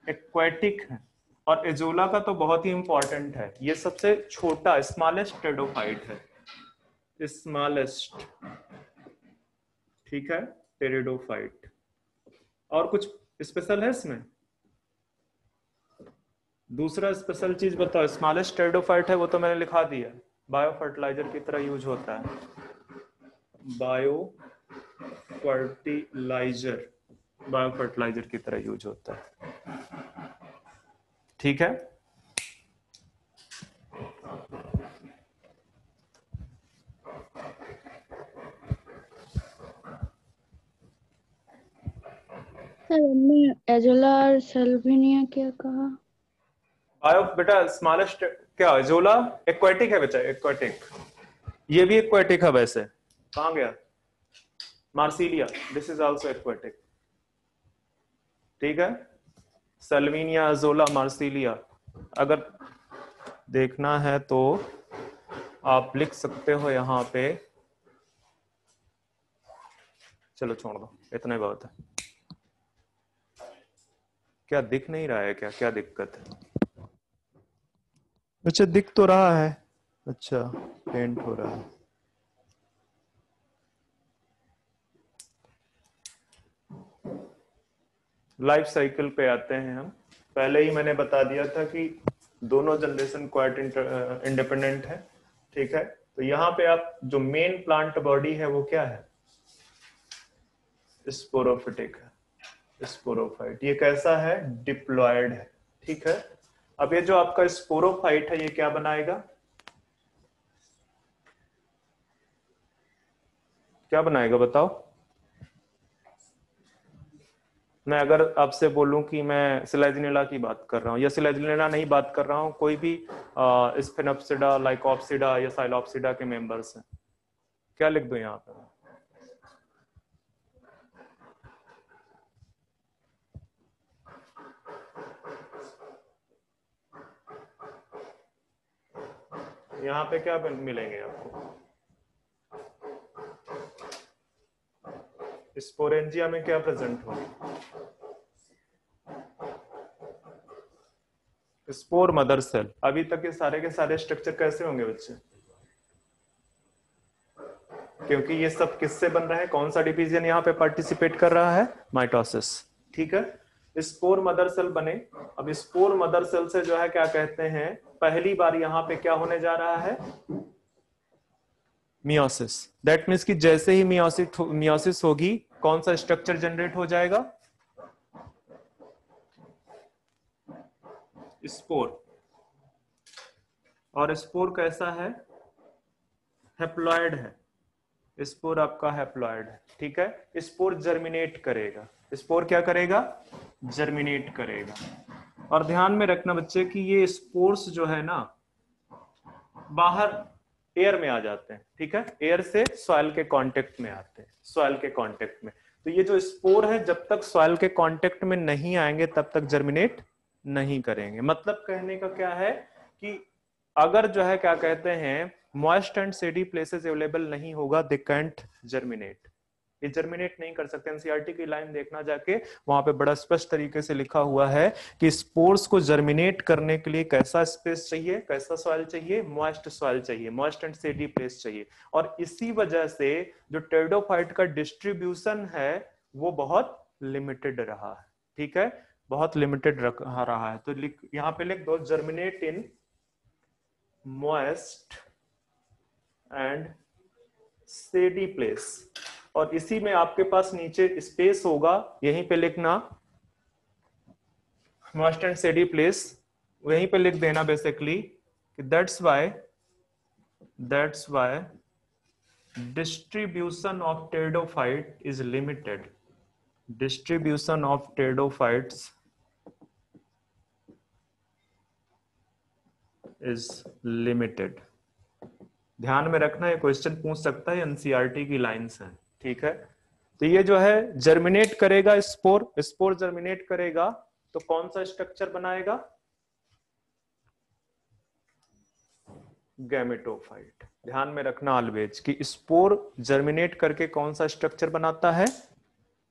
aquatic है। और एजोला का तो बहुत ही इंपॉर्टेंट है, ये सबसे छोटा स्मॉलेस्ट टेरिडोफाइट है, स्मॉलेस्ट, ठीक है, टेरिडोफाइट। और कुछ स्पेशल है इसमें? दूसरा स्पेशल चीज बताओ, स्मॉलेस्ट टेरिडोफाइट है वो तो मैंने लिखा दिया, बायो फर्टिलाइजर की तरह यूज होता है, बायो फर्टिलाइजर, बायो फर्टिलाइजर की तरह यूज होता है, ठीक है। सर हमने एजोला और सेल्विनिया क्या कहा? बायो बेटा स्मॉलेस्ट क्या, एजोला एक्वेटिक है बेटा, एक्वेटिक, ये भी एक्वेटिक है वैसे, कहां गया, Marsilea, this is also aquatic, ठीक है। सेल्विनिया, एजोला, मार्सिलिया, अगर देखना है तो आप लिख सकते हो यहां पे, चलो छोड़ दो, इतना ही बहुत है। क्या दिख नहीं रहा है क्या, क्या दिक्कत है? अच्छा दिख तो रहा है, अच्छा पेंट हो रहा है। लाइफ साइकिल पे आते हैं हम। पहले ही मैंने बता दिया था कि दोनों जनरेशन क्वाइट इंडिपेंडेंट है, ठीक है। तो यहाँ पे आप जो मेन प्लांट बॉडी है वो क्या है, स्पोरोफिटिक है, स्पोरोफाइट। ये कैसा है, डिप्लॉयड है, ठीक है। अब ये जो आपका स्पोरोफाइट है ये क्या बनाएगा, क्या बनाएगा बताओ? मैं अगर आपसे बोलूं कि मैं सिलाजिनेला की बात कर रहा हूं, या सिलाजिनेला नहीं बात कर रहा हूं, कोई भी स्फेनोप्सिडा, लाइकोप्सिडा या साइलोप्सिडा के मेंबर्स हैं, क्या लिख दूं यहाँ पे? यहाँ पे क्या मिलेंगे आपको? स्पोरेंजिया में क्या प्रेजेंट होगा, स्पोर मदर सेल। अभी तक के सारे स्ट्रक्चर कैसे होंगे बच्चे? क्योंकि ये सब किससे बन रहा है, कौन सा डिवीजन यहाँ पे पार्टिसिपेट कर रहा है, माइटोसिस, ठीक है। स्पोर मदर सेल बने। अब स्पोर मदर सेल से जो है क्या कहते हैं, पहली बार यहाँ पे क्या होने जा रहा है, मियोसिस। दैट मीन्स कि जैसे ही मियोसिस होगी, कौन सा स्ट्रक्चर जनरेट हो जाएगा, स्पोर। और स्पोर कैसा है, हैप्लॉइड है, स्पोर आपका हैप्लॉइड है, ठीक है। स्पोर जर्मिनेट करेगा, स्पोर क्या करेगा, जर्मिनेट करेगा, और ध्यान में रखना बच्चे कि ये स्पोर्स जो है ना बाहर एयर में आ जाते हैं, ठीक है, एयर से सॉइल के कांटेक्ट में आते हैं, सॉइल के कांटेक्ट में। तो ये जो स्पोर है जब तक सॉइल के कांटेक्ट में नहीं आएंगे तब तक जर्मिनेट नहीं करेंगे। मतलब कहने का क्या है कि अगर जो है क्या कहते हैं मॉइस्ट एंड सेडी प्लेसेस अवेलेबल नहीं होगा, दे कैंट जर्मिनेट, ये जर्मिनेट नहीं कर सकते। एनसीईआरटी की लाइन देखना जाके, वहां पे बड़ा स्पष्ट तरीके से लिखा हुआ है कि स्पोर्स को जर्मिनेट करने के लिए कैसा स्पेस चाहिए, कैसा सॉइल चाहिए, मॉइस्ट सॉइल चाहिए, मॉइस्ट एंड सेडी प्लेस चाहिए। और इसी वजह से जो टेरिडोफाइट का डिस्ट्रीब्यूशन है वो बहुत लिमिटेड रहा है, ठीक है, बहुत लिमिटेड रहा है। तो यहां पे लिख दो germinate in moist and shady place. और इसी में आपके पास नीचे स्पेस होगा, यहीं पे लिखना मॉइस्ट एंड सेडी प्लेस, वहीं पे लिख देना बेसिकली कि that's why distribution of pteridophyte is limited, distribution of pteridophytes is limited. ध्यान में रखना, ये क्वेश्चन पूछ सकता है, एनसीईआरटी की लाइंस हैं, ठीक है। तो ये जो है जर्मिनेट करेगा स्पोर, स्पोर जर्मिनेट करेगा तो कौन सा स्ट्रक्चर बनाएगा, गैमेटोफाइट। ध्यान में रखना ऑलवेज कि स्पोर जर्मिनेट करके कौन सा स्ट्रक्चर बनाता है,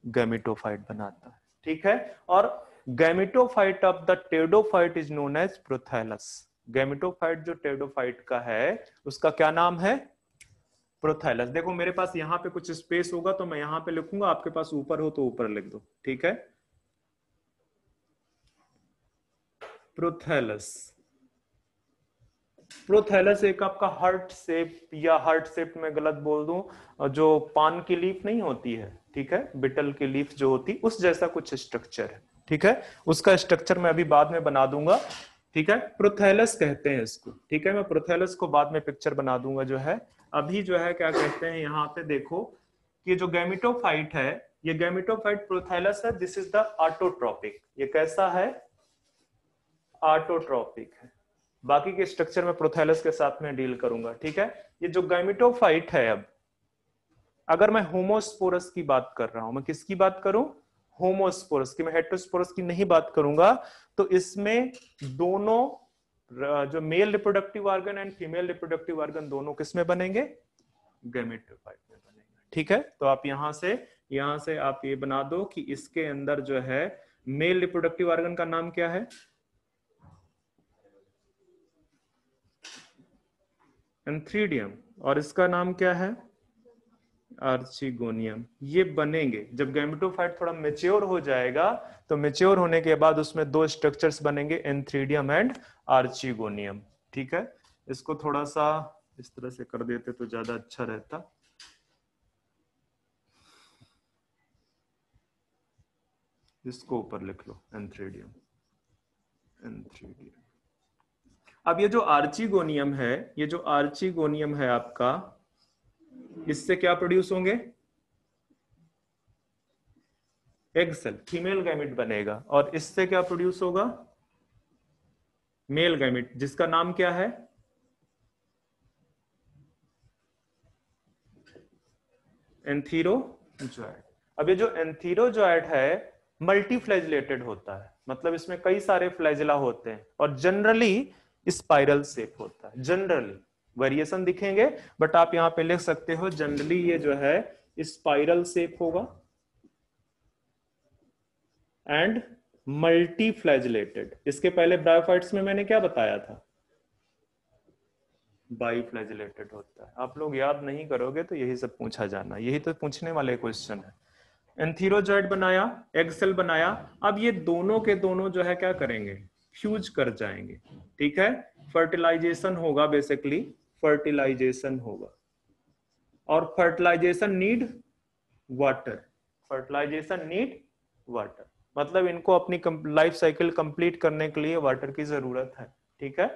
गैमेटोफाइट बनाता है, ठीक है। और gametophyte of the pteridophyte is known as prothallus. Gametophyte जो टेरिडोफाइट का है उसका क्या नाम है, प्रोथैलस। देखो मेरे पास यहाँ पे कुछ स्पेस होगा तो मैं यहाँ पे लिखूंगा, आपके पास ऊपर हो तो ऊपर लिख दो, ठीक है। प्रोथैलस, प्रोथैलस एक आपका हार्ट शेप, या हार्ट शेप में गलत बोल दूं, जो पान की लीफ नहीं होती है, ठीक है, बिटल की लीफ जो होती, उस जैसा कुछ स्ट्रक्चर है, ठीक है। उसका स्ट्रक्चर मैं अभी बाद में बना दूंगा, ठीक है, प्रोथैलस कहते हैं इसको, ठीक है। मैं प्रोथैलस को बाद में पिक्चर बना दूंगा जो है। अभी जो है क्या कहते हैं, यहाँ पे देखो कि जो गैमेटोफाइट है, ये गैमेटोफाइट प्रोथैलस है, दिस इज द ऑटोट्रोपिक। ये कैसा है, ऑटोट्रोपिक है। बाकी के स्ट्रक्चर में प्रोथैलस के साथ में डील करूंगा, ठीक है। ये जो गैमेटोफाइट है, अब अगर मैं होमोस्पोरस की बात कर रहा हूं, मैं किसकी बात करूं, होमोस्पोरस की, मैं हेटेरोस्पोरस की नहीं बात करूंगा। तो इसमें दोनों जो male reproductive organ and female reproductive organ दोनों किस में बनेंगे, गैमेटोफाइट में बनेंगे, ठीक है। तो आप यहां से आप ये बना दो कि इसके अंदर जो है मेल रिप्रोडक्टिव ऑर्गन का नाम क्या है, एंथ्रीडियम, और इसका नाम क्या है, आर्चिगोनियम। ये बनेंगे जब गैमेटोफाइट थोड़ा मेच्योर हो जाएगा, तो मेच्योर होने के बाद उसमें दो स्ट्रक्चर्स बनेंगे, एंथ्रीडियम एंड आर्चिगोनियम, ठीक है। इसको थोड़ा सा इस तरह से कर देते तो ज्यादा अच्छा रहता। इसको ऊपर लिख लो, एंथ्रीडियम, एंथ्रीडियम। अब ये जो आर्चिगोनियम है, ये जो आर्चिगोनियम है आपका, इससे क्या प्रोड्यूस होंगे, एग सेल, फीमेल गैमेट बनेगा। और इससे क्या प्रोड्यूस होगा, मेल गैमेट, जिसका नाम क्या है, एंथीरोजॉइड। अब ये जो एंथीरोजॉइड है मल्टीफ्लैजिलेटेड होता है, मतलब इसमें कई सारे फ्लैजिला होते हैं और जनरली स्पाइरल शेप होता है। जनरली वेरिएशन दिखेंगे, बट आप यहां पे लिख सकते हो जनरली ये जो है स्पाइरल शेप होगा एंड मल्टीफ्लैजिलेटेड। इसके पहले ब्रायोफाइट्स में मैंने क्या बताया था, बाइफ्लैजिलेटेड होता है। आप लोग याद नहीं करोगे तो यही सब पूछा जाना, यही तो पूछने वाले क्वेश्चन है। एंथीरोजॉइड बनाया, एग सेल बनाया, अब ये दोनों के दोनों जो है क्या करेंगे, फ्यूज कर जाएंगे, ठीक है। फर्टिलाइजेशन होगा, बेसिकली फर्टिलाइजेशन होगा, और fertilisation need water, fertilisation need water, मतलब इनको अपनी लाइफ साइकिल कंप्लीट करने के लिए वाटर की जरूरत है, ठीक है।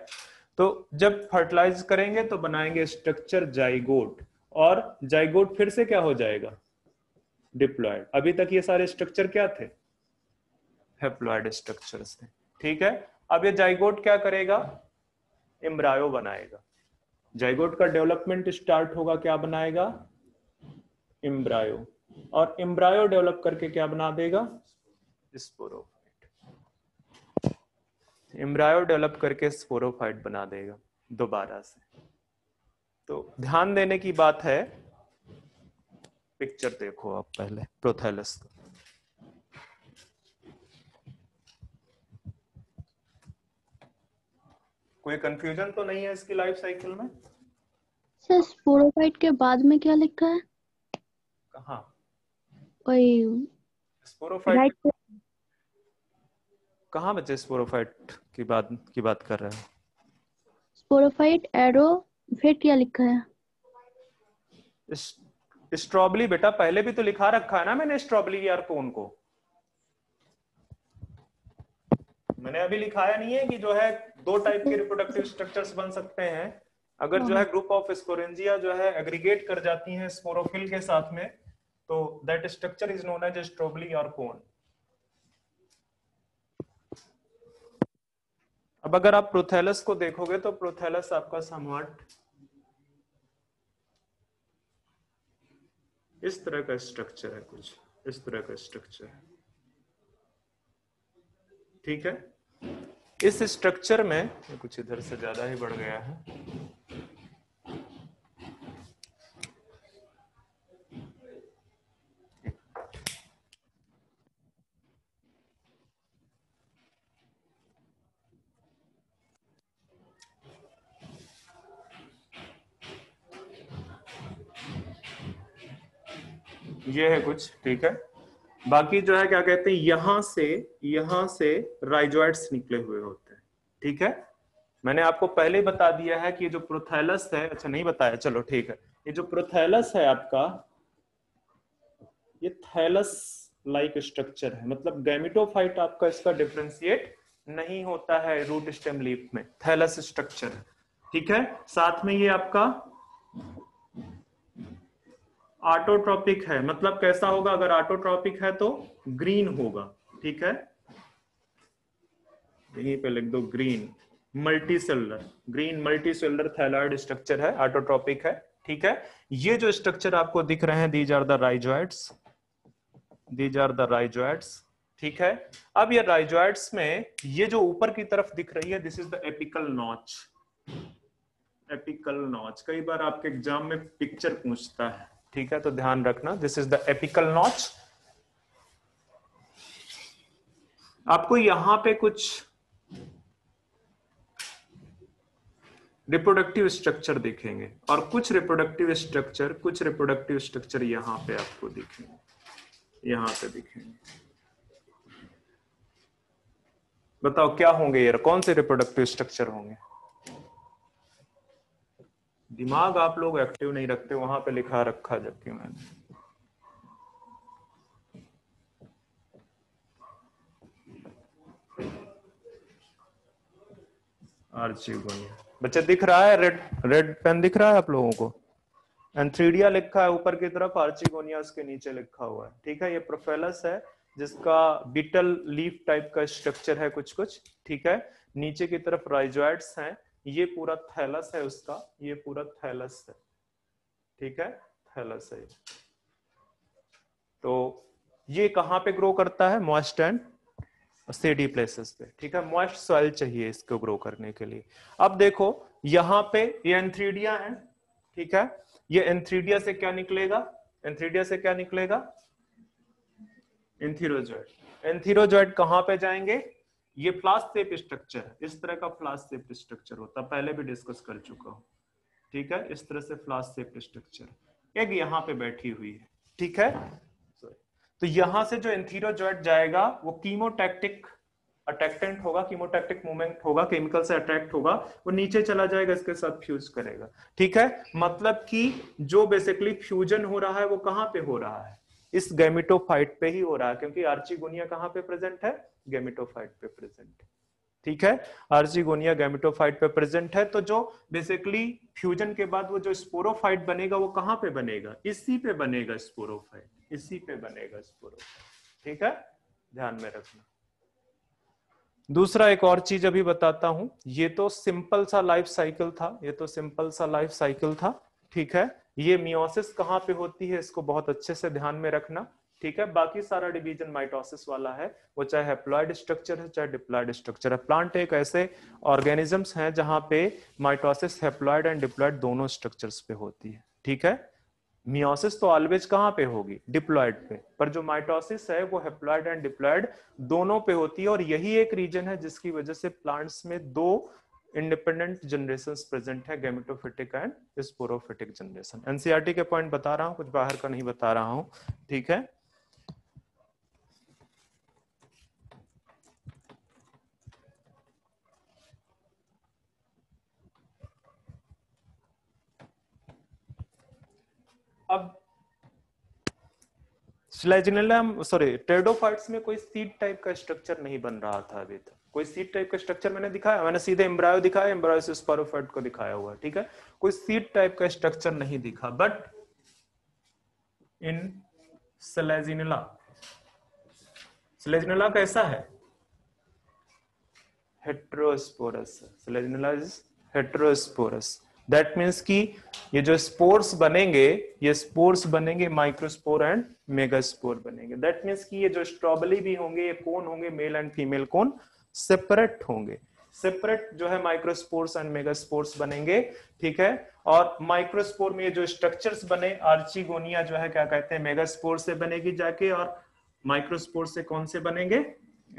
तो जब फर्टिलाइज करेंगे तो बनाएंगे स्ट्रक्चर जाइगोट, और जाइगोट फिर से क्या हो जाएगा, डिप्लॉयड। अभी तक ये सारे स्ट्रक्चर क्या थे, हैप्लॉयड स्ट्रक्चर्स थे, ठीक है। अब ये जाइगोट क्या करेगा, एम्ब्रायो बनाएगा। जाइगोट का डेवलपमेंट स्टार्ट होगा, क्या बनाएगा, एम्ब्रायो। और एम्ब्रायो डेवलप करके क्या बना देगा, स्पोरोफाइट। एम्ब्रायो डेवलप करके स्पोरोफाइट बना देगा दोबारा से। तो ध्यान देने की बात है, पिक्चर देखो आप पहले प्रोथैलस का। कोई कंफ्यूजन तो नहीं है इसकी लाइफ साइकिल में? सर स्पोरोफाइट के बाद में क्या लिखा है? कहाँ कोई स्पोरोफाइट, राइट? कहाँ बच्चे स्पोरोफाइट की बात कर रहे हैं? स्पोरोफाइट एरो, फिर क्या लिखा है? स्ट्रॉबेरी बेटा पहले भी तो लिखा रखा है ना मैंने, स्ट्रॉबेरी यार कौन को मैंने अभी लिखाया नहीं है कि जो है दो टाइप के रिप्रोडक्टिव स्ट्रक्चर्स बन सकते हैं अगर जो है ग्रुप ऑफ स्पोरेंजिया जो है एग्रीगेट कर जाती हैं स्पोरोफिल के साथ में, तो that structure is known as strawberry और कोन। अब अगर आप प्रोथैलस को देखोगे तो प्रोथैलस आपका समवट इस तरह का स्ट्रक्चर है, कुछ इस तरह का स्ट्रक्चर है, ठीक है। इस स्ट्रक्चर में कुछ इधर से ज्यादा ही बढ़ गया है, ये है कुछ, ठीक है। बाकी जो है क्या कहते हैं, यहां से राइजोइड्स निकले हुए होते हैं, ठीक है। मैंने आपको पहले ही बता दिया है कि ये जो प्रोथैलस है, अच्छा नहीं बताया, चलो ठीक है, ये जो प्रोथैलस है आपका, ये थैलस लाइक स्ट्रक्चर है, मतलब गैमेटोफाइट आपका इसका डिफरेंशिएट नहीं होता है रूट स्टेम लीफ में, थैलस स्ट्रक्चर है, ठीक है। साथ में ये आपका ऑटोट्रॉपिक है, मतलब कैसा होगा, अगर ऑटोट्रॉपिक है तो ग्रीन होगा, ठीक है। यहीं पे लिख दो green multicellular, green multicellular thalloid structure है, ऑटोट्रॉपिक है, ठीक है। ये जो स्ट्रक्चर आपको दिख रहे हैं, these are the rhizoids, these are the rhizoids, ठीक है। अब ये राइजोइड्स में ये जो ऊपर की तरफ दिख रही है, this is the apical notch, apical notch. कई बार आपके एग्जाम में पिक्चर पूछता है, ठीक है, तो ध्यान रखना, this is the apical notch. आपको यहां पे कुछ रिप्रोडक्टिव स्ट्रक्चर दिखेंगे और कुछ रिप्रोडक्टिव स्ट्रक्चर यहां पे आपको दिखेंगे, यहां पे दिखेंगे। बताओ क्या होंगे यार, कौन से रिप्रोडक्टिव स्ट्रक्चर होंगे? दिमाग आप लोग एक्टिव नहीं रखते, वहां पे लिखा रखा जबकि मैंने। आर्चिगोनिया बच्चे दिख रहा है, रेड रेड पेन दिख रहा है आप लोगों को? एंथ्रीडिया लिखा है ऊपर की तरफ, आर्चिगोनिया उसके नीचे लिखा हुआ है, ठीक है। ये प्रोफेलस है जिसका बीटल लीफ टाइप का स्ट्रक्चर है कुछ कुछ, ठीक है। नीचे की तरफ राइजोइड्स हैं, ये पूरा थैलस है उसका, ये पूरा थैलस है, ठीक है, थैलस है। तो ये कहां पे ग्रो करता है, मॉइस्ट एंड सेडी प्लेसेस पे, ठीक है। मॉइस्ट सॉइल चाहिए इसको ग्रो करने के लिए। अब देखो यहां पे ये एंथ्रीडिया है, ठीक है। ये एंथ्रीडिया से क्या निकलेगा, एंथ्रीडिया से क्या निकलेगा, एंथीरोजॉइड। एंथीरोजॉइड कहां पे जाएंगे, ये फ्लास्क शेप स्ट्रक्चर है, इस तरह का फ्लास्क शेप स्ट्रक्चर होता है, पहले भी डिस्कस कर चुका हूं, ठीक है। इस तरह से फ्लास्क शेप स्ट्रक्चर, एक यहां पे बैठी हुई है, ठीक है। तो यहां से जो एंथीरोजॉइड जाएगा वो कीमोटैक्टिक अट्रैक्टेंट होगा, कीमोटैक्टिक मूवमेंट होगा, केमिकल से अट्रैक्ट होगा, वो नीचे चला जाएगा, इसके साथ फ्यूज करेगा, ठीक है। मतलब कि जो बेसिकली फ्यूजन हो रहा है वो कहां पे हो रहा है, इस गैमेटोफाइट पे ही हो रहा है, क्योंकि आर्चिगोनिया कहां पे प्रेजेंट है, गैमेटोफाइट पे प्रेजेंट है, ठीक है। आर्चिगोनिया गैमेटोफाइट पे प्रेजेंट है। तो जो बेसिकली फ्यूजन के बाद वो जो स्पोरोफाइट बनेगा वो कहां पे बनेगा, इसी पे बनेगा स्पोरोफाइट, इसी पे बनेगा स्पोरोफाइट, ठीक है, ध्यान में रखना। दूसरा एक और चीज अभी बताता हूं, ये तो सिंपल सा लाइफ साइकिल था, ये तो सिंपल सा लाइफ साइकिल था, ठीक है। ये मियोसिस कहाँ पे होती है इसको बहुत अच्छे से ध्यान में रखना, ठीक है। बाकी सारा डिवीजन माइटोसिस वाला है, वो चाहे हैप्लॉइड स्ट्रक्चर है चाहे डिप्लॉइड स्ट्रक्चर है। प्लांट एक ऐसे ऑर्गेनिजम्स हैं जहां पे माइटोसिस हैप्लॉइड एंड डिप्लॉइड दोनों स्ट्रक्चर्स पे होती है, ठीक है। मियोसिस तो ऑलवेज कहां पे होगी, डिप्लॉइड पे, पर जो माइटोसिस है वो हैप्लॉइड एंड डिप्लॉइड दोनों पे होती है। और यही एक रीजन है जिसकी वजह से प्लांट्स में दो इंडिपेंडेंट जनरेशंस प्रेजेंट है, gametophytic and sporophytic generation. NCERT के पॉइंट बता रहा हूं, कुछ बाहर का नहीं बता रहा हूं, ठीक है। अब स्लेजिनेलम सॉरी टेरिडोफाइट्स में कोई सीड टाइप का स्ट्रक्चर नहीं बन रहा था अभी तक। कोई सीड टाइप का स्ट्रक्चर मैंने दिखाया, मैंने सीधे एम्ब्रायो दिखाया, एम्ब्रायो से स्पोरोफाइट को दिखाया हुआ, ठीक है। कोई सीड टाइप का स्ट्रक्चर नहीं दिखा। बट इन स्लेजिनेला, स्लेजिनेला कैसा है, heterosporous. Selaginella is heterosporous. That means कि ये जो स्पोर्स बनेंगे, ये स्पोर्स बनेंगे माइक्रोस्पोर एंड मेगास्पोर बनेंगे। दैट मीन्स कि ये जो स्ट्रॉबेरी भी होंगे, ये कौन होंगे, मेल एंड फीमेल कौन सेपरेट होंगे, सेपरेट जो है माइक्रोस्पोर्स एंड मेगास्पोर्स बनेंगे, ठीक है। और माइक्रोस्पोर में ये जो स्ट्रक्चर्स बने, आर्चिगोनिया जो है क्या कहते हैं, मेगास्पोर से बनेगी जाके, और माइक्रोस्पोर से कौन से बनेंगे,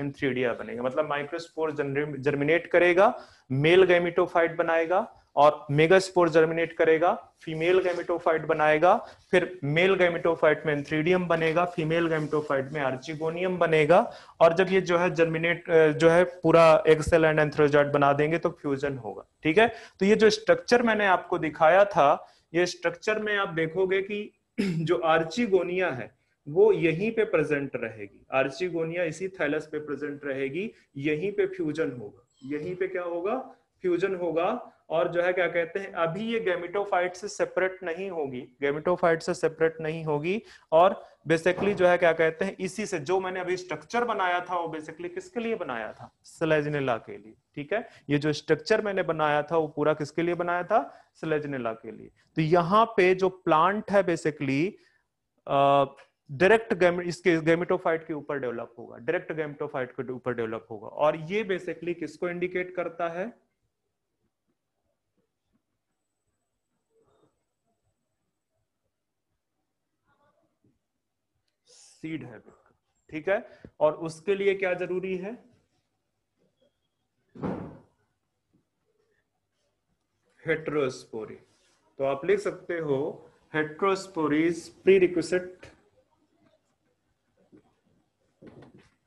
एंथ्रीडिया बनेगा। मतलब माइक्रोस्पोर जर्मिनेट करेगा, मेल गैमेटोफाइट बनाएगा, और मेगास्पोर जर्मिनेट करेगा, फीमेल गैमेटोफाइट बनाएगा, फिर मेल गैमेटोफाइट में एंथ्रीडियम बनेगा, फीमेल गैमेटोफाइट में आर्चिगोनियम बनेगा। और जब ये जो है जर्मिनेट जो है पूरा एग सेल एंड एंथ्रोजॉइट बना देंगे तो फ्यूजन होगा, ठीक है। तो ये जो स्ट्रक्चर मैंने आपको दिखाया था, ये स्ट्रक्चर में आप देखोगे कि जो आर्चिगोनिया है वो यहीं पे प्रेजेंट रहेगी, आर्चिगोनिया इसी थैलस पे प्रेजेंट रहेगी, यहीं पे फ्यूजन होगा, यहीं पे क्या होगा, फ्यूजन होगा। और जो है क्या कहते हैं, अभी ये गैमेटोफाइट से सेपरेट नहीं होगी, गैमेटोफाइट से सेपरेट नहीं होगी। और बेसिकली जो है क्या कहते हैं, इसी से जो मैंने अभी स्ट्रक्चर बनाया था वो बेसिकली किसके लिए बनाया था, स्लेजिनेला के लिए, ठीक है। ये जो स्ट्रक्चर मैंने बनाया था वो पूरा किसके लिए बनाया था, स्लेजिनेला के लिए। तो यहाँ पे जो प्लांट है बेसिकली डायरेक्ट इसके गैमेटोफाइट के ऊपर डेवलप होगा, डायरेक्ट गैमेटोफाइट के ऊपर डेवलप होगा। और ये बेसिकली किसको इंडिकेट करता है, सीड हैबिट, ठीक है। और उसके लिए क्या जरूरी है, हेट्रोस्पोरी। तो आप लिख सकते हो heterospory is prerequisite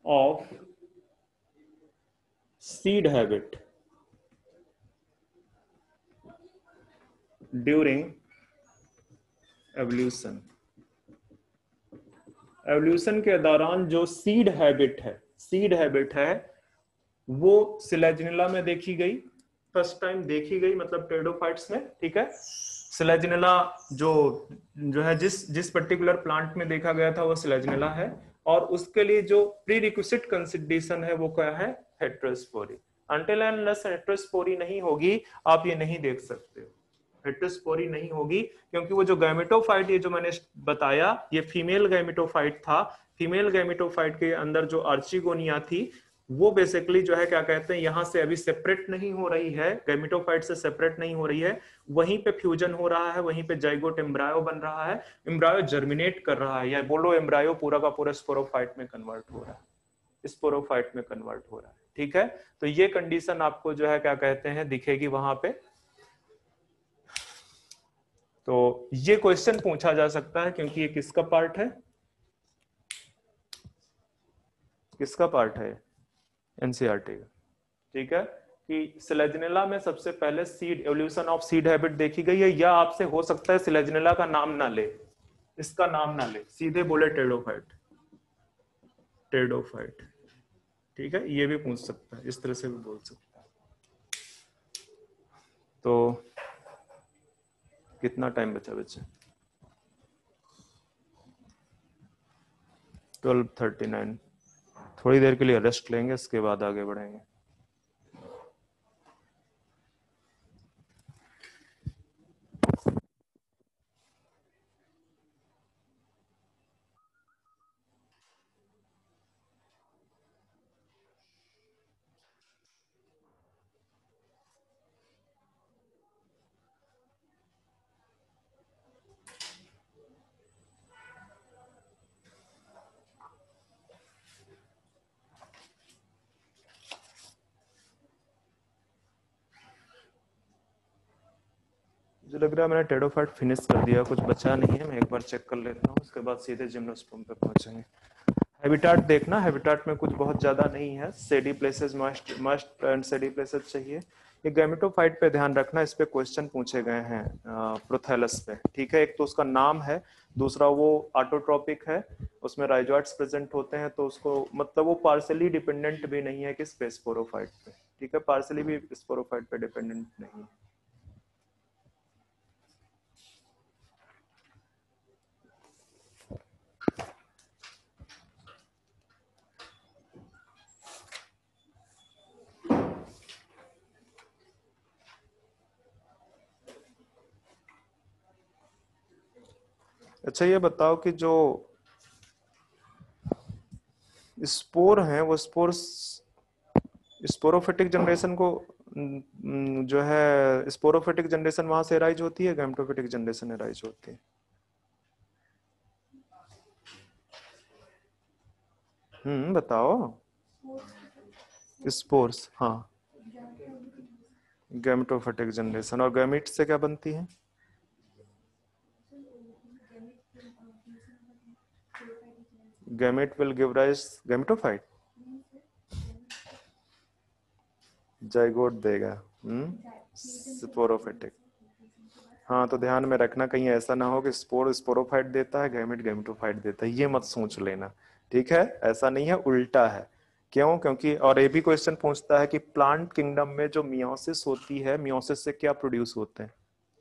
of seed habit during evolution. Evolution के दौरान जो सीड हैबिट है, सीड हैबिट है वो स्लेजिनेला में देखी गई, फर्स्ट टाइम देखी गई, मतलब टेरिडोफाइट्स में, ठीक है। स्लेजिनेला जो है जिस पर्टिकुलर प्लांट में देखा गया था वो स्लेजिनेला है। और उसके लिए जो प्रीरिक्विजिट कंसीडरेशन है वो क्या है, heterospory. Until and unless heterospory नहीं होगी आप ये नहीं देख सकते हो, हेट्रोस्पोरी नहीं होगी, क्योंकि वो जो गैमेटोफाइट ये जो मैंने बताया ये फीमेल गैमेटोफाइट था। फीमेल गैमेटोफाइट के अंदर जो आर्चिगोनिया थी वो बेसिकली जो है क्या कहते हैं, यहां से अभी सेपरेट नहीं हो रही है, गैमेटोफाइट से सेपरेट नहीं हो रही है, वहीं पे फ्यूजन हो रहा है, वहीं पे जाइगोट एम्ब्रायो बन रहा है, एम्ब्रायो जर्मिनेट कर रहा है, या बोलो एम्ब्रायो पूरा का पूरा स्पोरोफाइट में कन्वर्ट हो रहा है, स्पोरोफाइट में कन्वर्ट हो रहा है, ठीक है। तो ये कंडीशन आपको जो है क्या कहते हैं दिखेगी वहां पे। तो ये क्वेश्चन पूछा जा सकता है, क्योंकि ये किसका पार्ट है, किसका पार्ट है, एनसीईआरटी का, ठीक है। कि स्लेजिनेला में सबसे पहले seed evolution of seed habit देखी गई है, या आपसे हो सकता है स्लेजिनेला का नाम ना ले, इसका नाम ना ले, सीधे बोले टेरिडोफाइट, टेरिडोफाइट, ठीक है। ये भी पूछ सकता है, इस तरह से भी बोल सकता है। तो कितना टाइम बचा बच्चे, 12:39, थोड़ी देर के लिए रेस्ट लेंगे, इसके बाद आगे बढ़ेंगे। मुझे लग रहा है मैंने टेरोफाइट फिनिश कर दिया, कुछ बचा नहीं है। मैं एक बार चेक कर लेता हूँ, उसके बाद सीधे जिम्नोस्पर्म पे पहुंचेंगे। हैबिटाट देखना, हैबिटाट में कुछ बहुत ज्यादा नहीं है। सेडी प्लेसेस, मस्ट एंड सेडी प्लेसेस चाहिए। ये गैमेटोफाइट पे ध्यान रखना, इस पे क्वेश्चन पूछे गए हैं प्रोथैलस पे, ठीक है। एक तो उसका नाम है, दूसरा वो ऑटोट्रोपिक है, उसमें राइजोइड्स प्रेजेंट होते हैं, तो उसको मतलब वो पार्सली डिपेंडेंट भी नहीं है कि स्पोरोफाइट पे, ठीक है, पार्सली भी स्पोरोफाइट पे डिपेंडेंट नहीं है। अच्छा ये बताओ कि जो स्पोर हैं वो स्पोरोफिटिक जनरेशन को जो है स्पोरोफिटिक जनरेशन वहां से एराइज होती है, गैमेटोफिटिक जनरेशन एराइज होती है? बताओ। स्पोर्स, हाँ, गैमेटोफिटिक जनरेशन। और गैमीट से क्या बनती है? Gamete will give rise gametophyte, zygote देगा, स्पोरोफिटिक। हाँ तो ध्यान में रखना कहीं ऐसा ना हो कि स्पोर स्पोरोफाइट देता है, गैमेट गैमेटोफाइट देता है, ये मत सोच लेना, ठीक है। ऐसा नहीं है, उल्टा है। क्यों? क्योंकि और ये भी क्वेश्चन पूछता है कि प्लांट किंगडम में जो मियोसिस होती है, मियोसिस से क्या प्रोड्यूस होते हैं?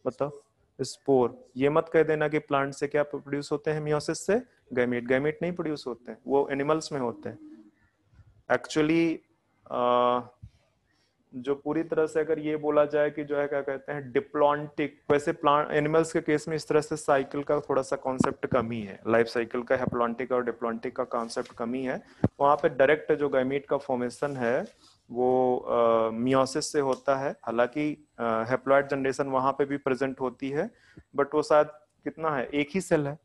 बताओ। स्पोर। ये मत कह देना कि प्लांट से क्या प्रोड्यूस होते हैं मियोसिस से? गैमेट। गैमेट नहीं प्रोड्यूस होते हैं, वो एनिमल्स में होते हैं एक्चुअली। जो पूरी तरह से अगर ये बोला जाए कि जो है क्या कहते हैं डिप्लॉन्टिक, वैसे प्लांट एनिमल्स के केस में इस तरह से साइकिल का थोड़ा सा कॉन्सेप्ट कमी है, लाइफ साइकिल का हैप्लॉन्टिक और डिप्लॉन्टिक का कॉन्सेप्ट कमी है। वहां पे डायरेक्ट जो गैमीट का फॉर्मेशन है वो मियोसिस से होता है। हालांकि हैप्लॉइड जनरेशन वहां पे भी प्रेजेंट होती है, बट वो शायद कितना है, एक ही सेल है,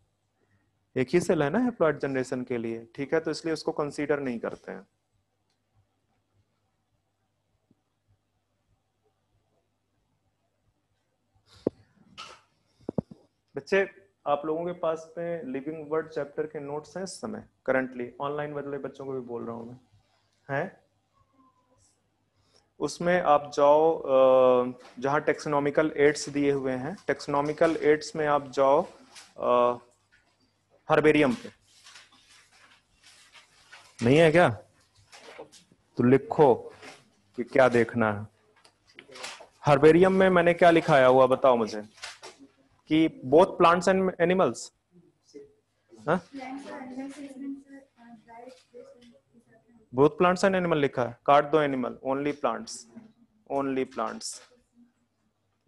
एक ही सेल है ना हैप्लॉइड जनरेशन के लिए, ठीक है, तो इसलिए उसको कंसीडर नहीं करते हैं। बच्चे आप लोगों के पास में लिविंग वर्ड चैप्टर के नोट्स हैं इस समय करंटली? ऑनलाइन वाले बच्चों को भी बोल रहा हूं मैं, हैं? उसमें आप जाओ जहां टेक्सोनॉमिकल एड्स दिए हुए हैं, टेक्सोनॉमिकल एड्स में आप जाओ हर्बेरियम पे। नहीं है क्या? तो लिखो कि क्या देखना है। हर्बेरियम में मैंने क्या लिखाया हुआ बताओ मुझे, कि both plants and animals, both plants and animal लिखा है, काट दो animal, only plants, only plants.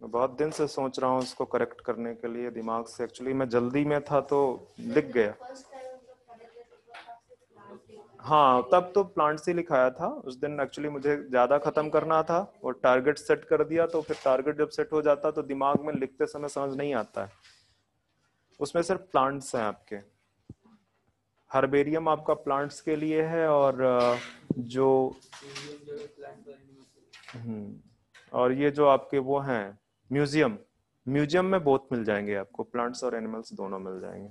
मैं बहुत दिन से सोच रहा हूँ इसको करेक्ट करने के लिए दिमाग से, एक्चुअली मैं जल्दी में था तो लिख गया। हाँ तब तो प्लांट्स ही लिखाया था उस दिन, एक्चुअली मुझे ज्यादा खत्म करना था और टारगेट सेट कर दिया, तो फिर टारगेट जब सेट हो जाता तो दिमाग में लिखते समय समझ नहीं आता है। उसमें सिर्फ प्लांट्स हैं आपके। हर्बेरियम आपका प्लांट्स के लिए है, और जो और ये जो आपके वो हैं म्यूजियम, म्यूजियम में बोथ मिल जाएंगे आपको, प्लांट्स और एनिमल्स दोनों मिल जाएंगे।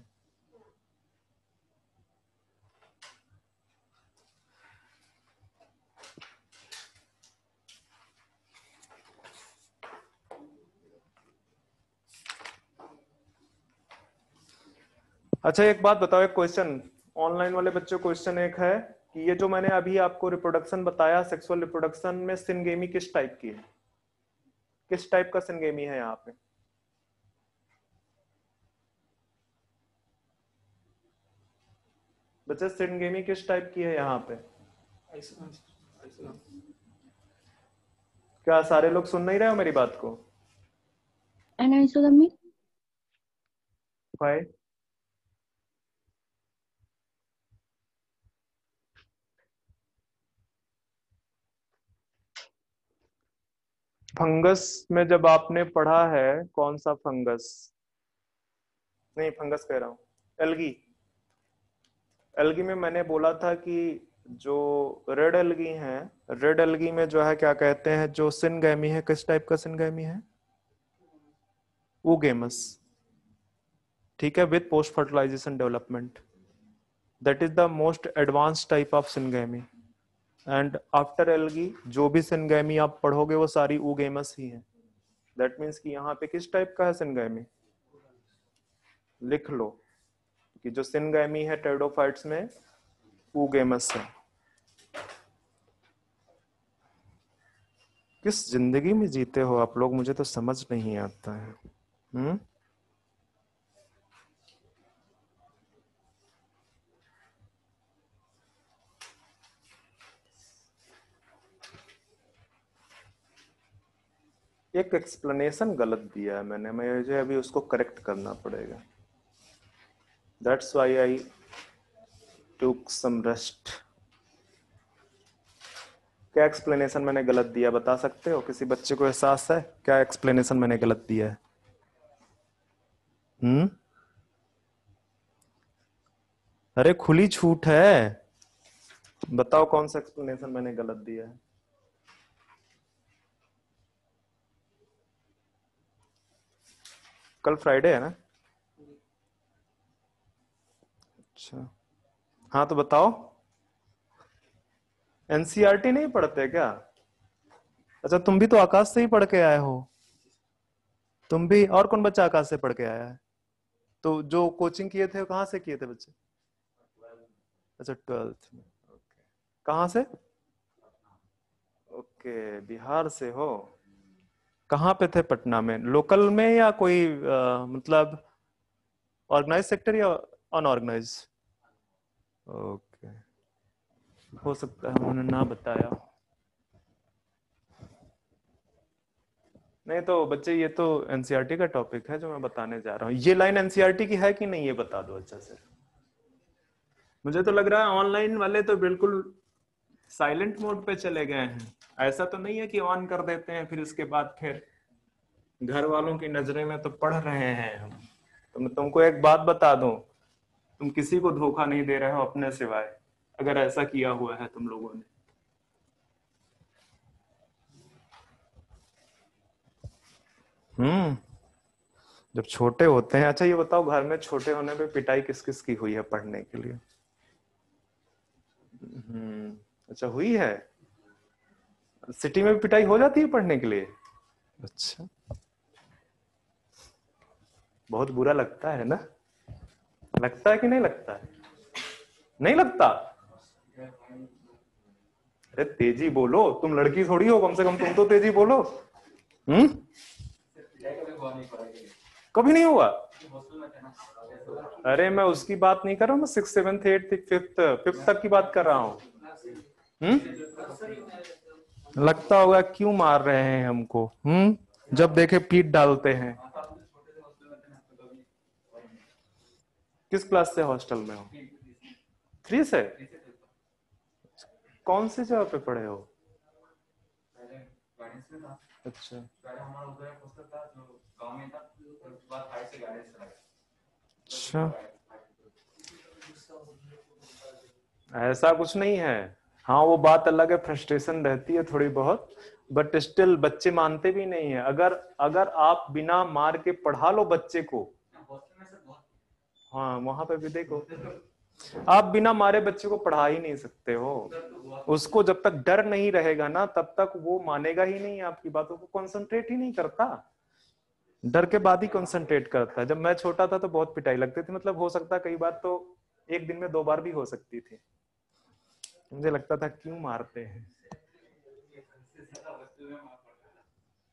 अच्छा एक बात बताओ, एक क्वेश्चन ऑनलाइन वाले बच्चों, क्वेश्चन एक है कि ये जो मैंने अभी आपको रिप्रोडक्शन बताया, सेक्सुअल रिप्रोडक्शन में सिनगेमी किस टाइप की है? किस टाइप का सिनगेमी है यहाँ पे? बच्चे सिनगेमी किस टाइप की है यहाँ पे? क्या सारे लोग सुन नहीं रहे हो मेरी बात को? एनाइसोगामी। भाई फंगस में जब आपने पढ़ा है, कौन सा फंगस, नहीं फंगस कह रहा हूं, एल्गी। एल्गी में मैंने बोला था कि जो रेड एल्गी हैं, रेड एल्गी में जो है क्या कहते हैं, जो सिनगेमी है, किस टाइप का सिनगेमी है? oogamous, ठीक है, with post fertilization development. That is the most advanced type of syngamy. And after algae जो भी syngamy आप पढ़ोगे वो सारी oogamous ही है. That means कि यहाँ पे किस टाइप का है syngamy? लिख लो कि जो syngamy है pteridophytes में oogamous है. किस जिंदगी में जीते हो आप लोग, मुझे तो समझ नहीं आता है. एक एक्सप्लेनेशन गलत दिया है मैंने, मुझे अभी उसको करेक्ट करना पड़ेगा. That's why I took some rest. क्या एक्सप्लेनेशन मैंने गलत दिया बता सकते हो? किसी बच्चे को एहसास है क्या एक्सप्लेनेशन मैंने गलत दिया है? अरे खुली छूट है, बताओ कौन सा एक्सप्लेनेशन मैंने गलत दिया है. कल फ्राइडे है ना? अच्छा, हाँ तो बताओ. एनसीईआरटी नहीं पढ़ते क्या? अच्छा, तुम भी तो आकाश से ही पढ़ के आए हो. तुम भी, और कौन बच्चा आकाश से पढ़ के आया है? तो जो कोचिंग किए थे कहाँ से किए थे बच्चे? अच्छा 12th में. ओके, कहाँ से? ओके, बिहार से हो. कहाँ पे थे? पटना में, लोकल में या कोई मतलब ऑर्गेनाइज सेक्टर या अनऑर्गेनाइज? ओके, हो सकता है उन्होंने ना बताया. नहीं तो बच्चे ये तो एनसीईआरटी का टॉपिक है जो मैं बताने जा रहा हूँ. ये लाइन एनसीईआरटी की है कि नहीं ये बता दो अच्छा से. मुझे तो लग रहा है ऑनलाइन वाले तो बिल्कुल साइलेंट मोड पे चले गए हैं. ऐसा तो नहीं है कि ऑन कर देते हैं फिर उसके बाद फिर घर वालों की नजरें में तो पढ़ रहे हैं हम. तो मैं तुमको एक बात बता दूं, तुम किसी को धोखा नहीं दे रहे हो अपने सिवाय, अगर ऐसा किया हुआ है तुम लोगों ने. जब छोटे होते हैं. अच्छा ये बताओ, घर में छोटे होने पे पिटाई किस किस की हुई है पढ़ने के लिए? अच्छा, हुई है. सिटी में भी पिटाई हो जाती है पढ़ने के लिए? अच्छा, बहुत बुरा लगता है ना? लगता है कि नहीं लगता है? नहीं लगता? अरे तेजी बोलो, तुम लड़की थोड़ी हो, कम से कम तुम तो तेजी बोलो. कभी नहीं हुआ? अरे मैं उसकी बात नहीं कर रहा हूँ, मैं 6th 7th 8th 5th तक की बात कर रहा हूँ. लगता होगा क्यों मार रहे हैं हमको. जब देखे पीट डालते हैं. किस क्लास से हॉस्टल में हो? 3 से? कौन सी जगह पे पढ़े हो? अच्छा, अच्छा, ऐसा कुछ नहीं है. हाँ वो बात अलग है, फ्रस्ट्रेशन रहती है थोड़ी बहुत, बट स्टिल बच्चे मानते भी नहीं है. अगर आप बिना मार के पढ़ा लो बच्चे को, हाँ वहां पे भी देखो, आप बिना मारे बच्चे को पढ़ा ही नहीं सकते हो. उसको जब तक डर नहीं रहेगा ना तब तक वो मानेगा ही नहीं, आपकी बातों को कंसंट्रेट ही नहीं करता. डर के बाद ही कंसंट्रेट करता है. जब मैं छोटा था तो बहुत पिटाई लगती थी, मतलब हो सकता कई बार तो एक दिन में 2 बार भी हो सकती थी. मुझे लगता था क्यों मारते हैं.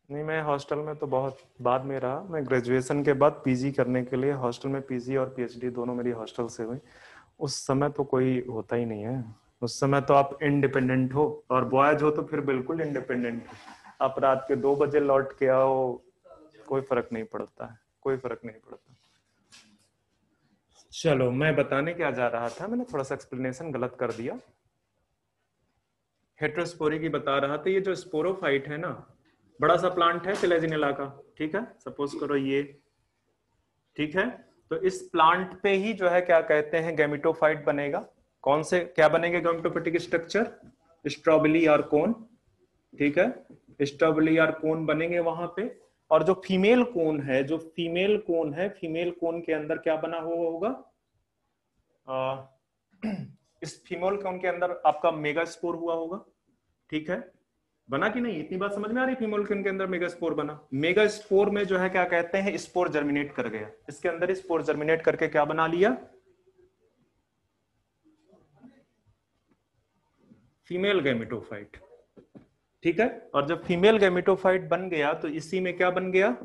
नहीं, मैं हॉस्टल में तो बहुत बाद में रहा. मैं ग्रेजुएशन के बाद पीजी करने के लिए हॉस्टल में, पीजी और पीएचडी दोनों मेरी हॉस्टल से हुई. उस समय तो कोई होता ही नहीं है. उस समय तो आप इंडिपेंडेंट हो, और बॉयज हो तो फिर बिल्कुल इंडिपेंडेंट. आप रात के 2 बजे लौट के आओ, कोई फर्क नहीं पड़ता है, कोई फर्क नहीं पड़ता. चलो मैं बताने क्या जा रहा था, मैंने थोड़ा सा एक्सप्लेनेशन गलत कर दिया. हेट्रोस्पोरी की बता रहा था. ये जो स्पोरोफाइट है ना, बड़ा सा प्लांट है फिलेजिनेला का, ठीक है, सपोज करो ये, ठीक है. तो इस प्लांट पे ही जो है क्या कहते हैं, गैमेटोफाइट बनेगा. कौन से क्या बनेंगे गैमेटोफाइटिक स्ट्रक्चर? स्ट्रॉबेली और कोन, ठीक है, स्ट्रॉबेली और कोन बनेंगे वहां पे. और जो फीमेल कोन है, जो फीमेल कोन है, फीमेल कोन के अंदर क्या बना हुआ होगा? इस फीमेल कोन के अंदर आपका मेगास्पोर हुआ होगा, ठीक है, बना कि नहीं? इतनी बात समझ में आ रही? फीमेल कोन के अंदर मेगास्पोर बना। मेगास्पोर में जो है क्या कहते हैं, स्पोर जर्मिनेट कर गया, इसके अंदर स्पोर जर्मिनेट करके क्या बना लिया? फीमेल गैमेटोफाइट, ठीक है। और जब फीमेल गैमेटोफाइट बन गया तो इसी में क्या बन गया?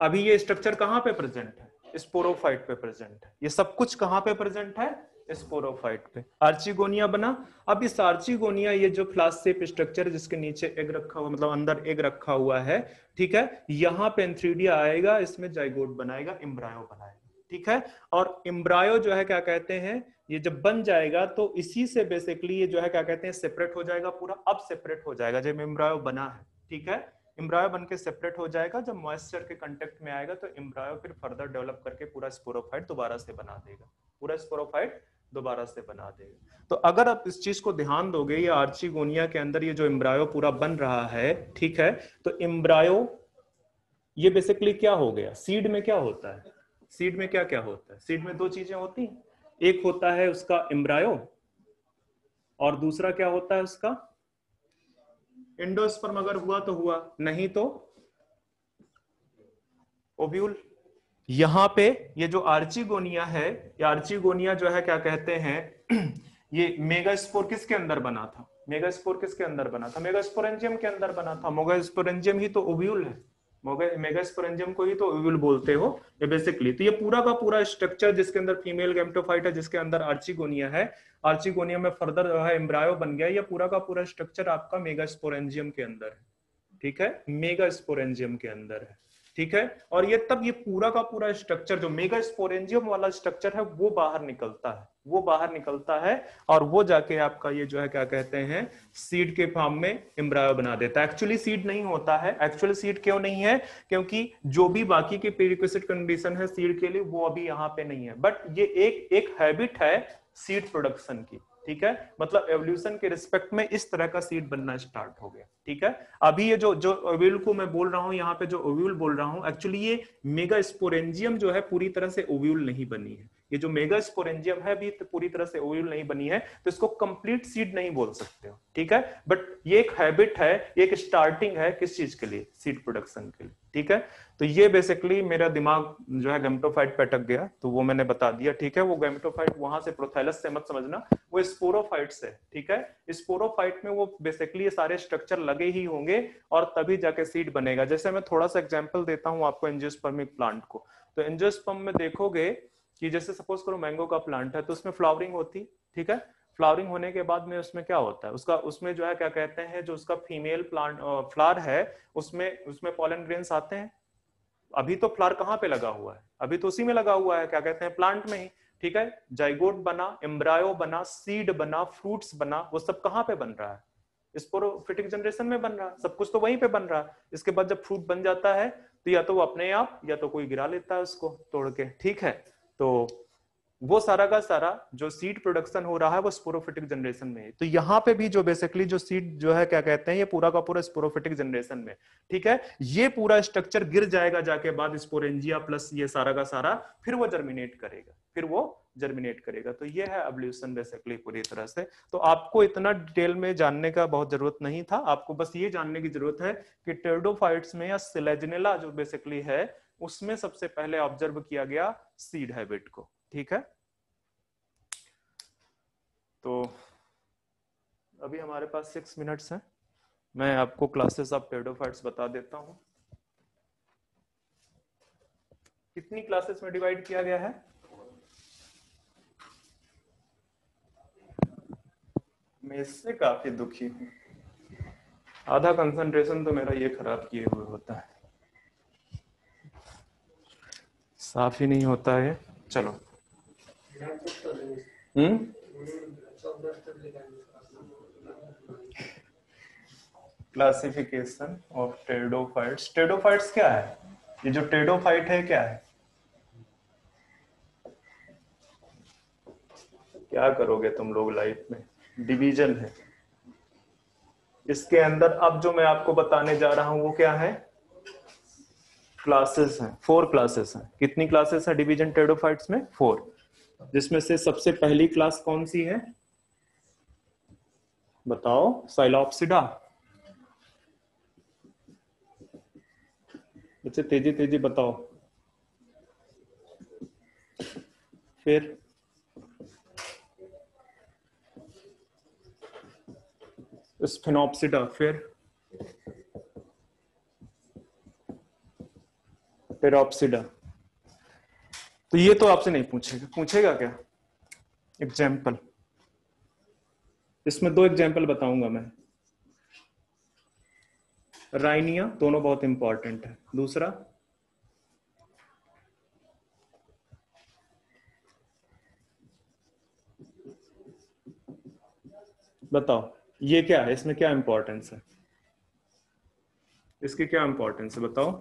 अभी ये स्ट्रक्चर कहां पे प्रेजेंट है? स्पोरोफाइट पे प्रेजेंट है। ये सब कुछ कहां पे प्रेजेंट है? स्पोरोफाइट पे। आर्चिगोनिया बना। अब इस आर्चिगोनिया, ये जो फ्लास्क शेप स्ट्रक्चर जिसके नीचे एग रखा हुआ, मतलब अंदर एग रखा हुआ है, ठीक है, यहां पे एंथ्रीडिया आएगा, इसमें जाइगोट बनाएगा, एम्ब्रायो बनाएगा, ठीक है। और एम्ब्रायो जो है क्या कहते हैं, ये जब बन जाएगा तो इसी से बेसिकली ये जो है क्या कहते हैं, सेपरेट हो जाएगा पूरा। अब सेपरेट हो जाएगा जब एम्ब्रायो बना है, ठीक है। एम्ब्रायो बन के सेपरेट हो जाएगा, जब मॉइस्चर के कांटेक्ट में आएगा तो एम्ब्रायो फिर फर्दर डेवलप करके पूरा स्पोरोफाइट दोबारा से बना देगा, पूरा स्पोरोफाइट दोबारा से बना देगा। तो अगर आप इस चीज को ध्यान दोगे, ये आर्चिगोनिया के अंदर ये जो एम्ब्रायो पूरा बन रहा है, ठीक है, तो एम्ब्रायो ये बेसिकली क्या हो गया? सीड में क्या होता है? सीड में क्या क्या होता है? सीड में दो चीजें होती हैं, एक होता है उसका एम्ब्रायो और दूसरा क्या होता है उसका? एंडोस्पर्म। अगर हुआ तो हुआ, नहीं तो ओव्यूल। यहां पे ये जो आर्चिगोनिया है, ये आर्चिगोनिया जो है क्या कहते हैं, ये मेगास्पोर किसके अंदर बना था? मेगास्पोर किसके अंदर बना था? मेगास्पोरेंजियम के अंदर बना था। मेगास्पोरेंजियम ही तो ओव्यूल है, मेगास्पोरेंजियम को ही तो ओव्यूल बोलते हो ये बेसिकली। तो ये पूरा का पूरा स्ट्रक्चर जिसके अंदर फीमेल गैमेटोफाइट है, जिसके अंदर आर्चिगोनिया है, आर्चिगोनिया में फर्दर जो है एम्ब्रायो बन गया, ये पूरा का पूरा स्ट्रक्चर आपका मेगास्पोरेंजियम के अंदर है, ठीक है, मेगास्पोरेंजियम के अंदर है, ठीक है। और ये तब ये पूरा का पूरा स्ट्रक्चर जो मेगास्पोरेंजियम वाला स्ट्रक्चर है वो बाहर निकलता है, वो बाहर निकलता है और वो जाके आपका ये जो है क्या कहते हैं, सीड के फॉर्म में एम्ब्रायो बना देता है। एक्चुअली सीड नहीं होता है। एक्चुअली सीड क्यों नहीं है? क्योंकि जो भी बाकी के प्रीरिक्विजिट कंडीशन है सीड के लिए वो अभी यहाँ पे नहीं है, बट ये एक हैबिट है सीड प्रोडक्शन की, ठीक है। मतलब एवोल्यूशन के रिस्पेक्ट में इस तरह का सीड बनना स्टार्ट हो गया, ठीक है। अभी ये जो जो ओव्यूल को मैं बोल रहा हूं, यहाँ पे जो ओव्यूल बोल रहा हूं, एक्चुअली ये मेगास्पोरेंजियम जो है पूरी तरह से ओव्यूल नहीं बनी है। ये जो मेगास्पोरेंजियम है अभी तो पूरी तरह से ओव्यूल नहीं बनी है, तो इसको कंप्लीट सीड नहीं बोल सकते हो, ठीक है। बट ये एक हैबिट है, एक स्टार्टिंग है किस चीज के लिए? सीड प्रोडक्शन के लिए, ठीक है। तो ये बेसिकली मेरा दिमाग जो है गैमेटोफाइट पे अटक गया, तो वो मैंने बता दिया, ठीक है। वो गैमेटोफाइट वहां से प्रोथैलस से मत समझना, वो स्पोरोफाइट से, ठीक है। स्पोरोफाइट में वो बेसिकली ये सारे स्ट्रक्चर लगे ही होंगे और तभी जाके सीड बनेगा। जैसे मैं थोड़ा सा एग्जांपल देता हूं आपको एंजियोस्पर्मिक प्लांट को। तो एंजियोस्पर्म में देखोगे कि जैसे सपोज करो मैंगो का प्लांट है, तो उसमें फ्लावरिंग होती, ठीक है। फ्लावरिंग होने के बाद में उसमें क्या होता है, उसका उसमें जो है क्या कहते हैं, जो उसका फीमेल प्लांट फ्लावर है उसमें उसमें पॉलन ग्रेन्स आते हैं। अभी तो फ्लावर कहाँ पे लगा हुआ है? अभी तो उसी में लगा हुआ है, क्या कहते हैं, प्लांट में ही, ठीक है। जाइगोट बना, एम्ब्रायो बना, सीड बना, फ्रूट्स बना, वो सब कहाँ पे बन रहा है? स्पोरोफिटिक जनरेशन में बन रहा है, सब कुछ तो वहीं पे बन रहा है। इसके बाद जब फ्रूट बन जाता है तो या तो वो अपने आप या तो कोई गिरा लेता है उसको तोड़ के, ठीक है। तो वो सारा का सारा जो सीड प्रोडक्शन हो रहा है वो स्पोरोफिटिक जनरेशन में है। तो यहाँ पे भी जो बेसिकली जो सीड जो है क्या कहते हैं, ये पूरा का पूरा स्पोरोफिटिक जनरेशन में, ठीक है। ये पूरा स्ट्रक्चर गिर जाएगा जाके बाद स्पोरेंजिया प्लस ये सारा का सारा, फिर वो जर्मिनेट करेगा, फिर वो जर्मिनेट करेगा। तो ये है एवोल्यूशन बेसिकली पूरी तरह से। तो आपको इतना डिटेल में जानने का बहुत जरूरत नहीं था, आपको बस ये जानने की जरूरत है कि टेरिडोफाइट्स में या सिलेजनेला जो बेसिकली है उसमें सबसे पहले ऑब्जर्व किया गया सीड हैबिट को, ठीक है। तो अभी हमारे पास 6 मिनट्स हैं, मैं आपको क्लासेस ऑफ टेरिडोफाइट्स बता देता हूं। कितनी क्लासेस में डिवाइड किया गया है? मैं इससे काफी दुखी हूं, आधा कंसंट्रेशन तो मेरा ये खराब किए हुए होता है, साफ ही नहीं होता है। चलो क्लासिफिकेशन ऑफ टेरिडोफाइट्स। टेरिडोफाइट्स क्या है? ये जो टेरिडोफाइट है क्या है? क्या करोगे तुम लोग लाइफ में? डिवीजन है, इसके अंदर अब जो मैं आपको बताने जा रहा हूं वो क्या है, क्लासेस हैं, 4 क्लासेस हैं। कितनी क्लासेस है डिवीजन टेरिडोफाइट्स में? 4, जिसमें से सबसे पहली क्लास कौन सी है बताओ? साइलोप्सिडा। बच्चे तेजी तेजी बताओ। फिर स्फिनोप्सिडा, फिर टेरोप्सिडा। तो ये तो आपसे नहीं पूछेगा, पूछेगा क्या? एग्जाम्पल, इसमें 2 एग्जाम्पल बताऊंगा मैं। राइनिया, दोनों बहुत इंपॉर्टेंट है। दूसरा बताओ, ये क्या है, इसमें क्या इंपॉर्टेंस है, इसकी क्या इंपॉर्टेंस है बताओ?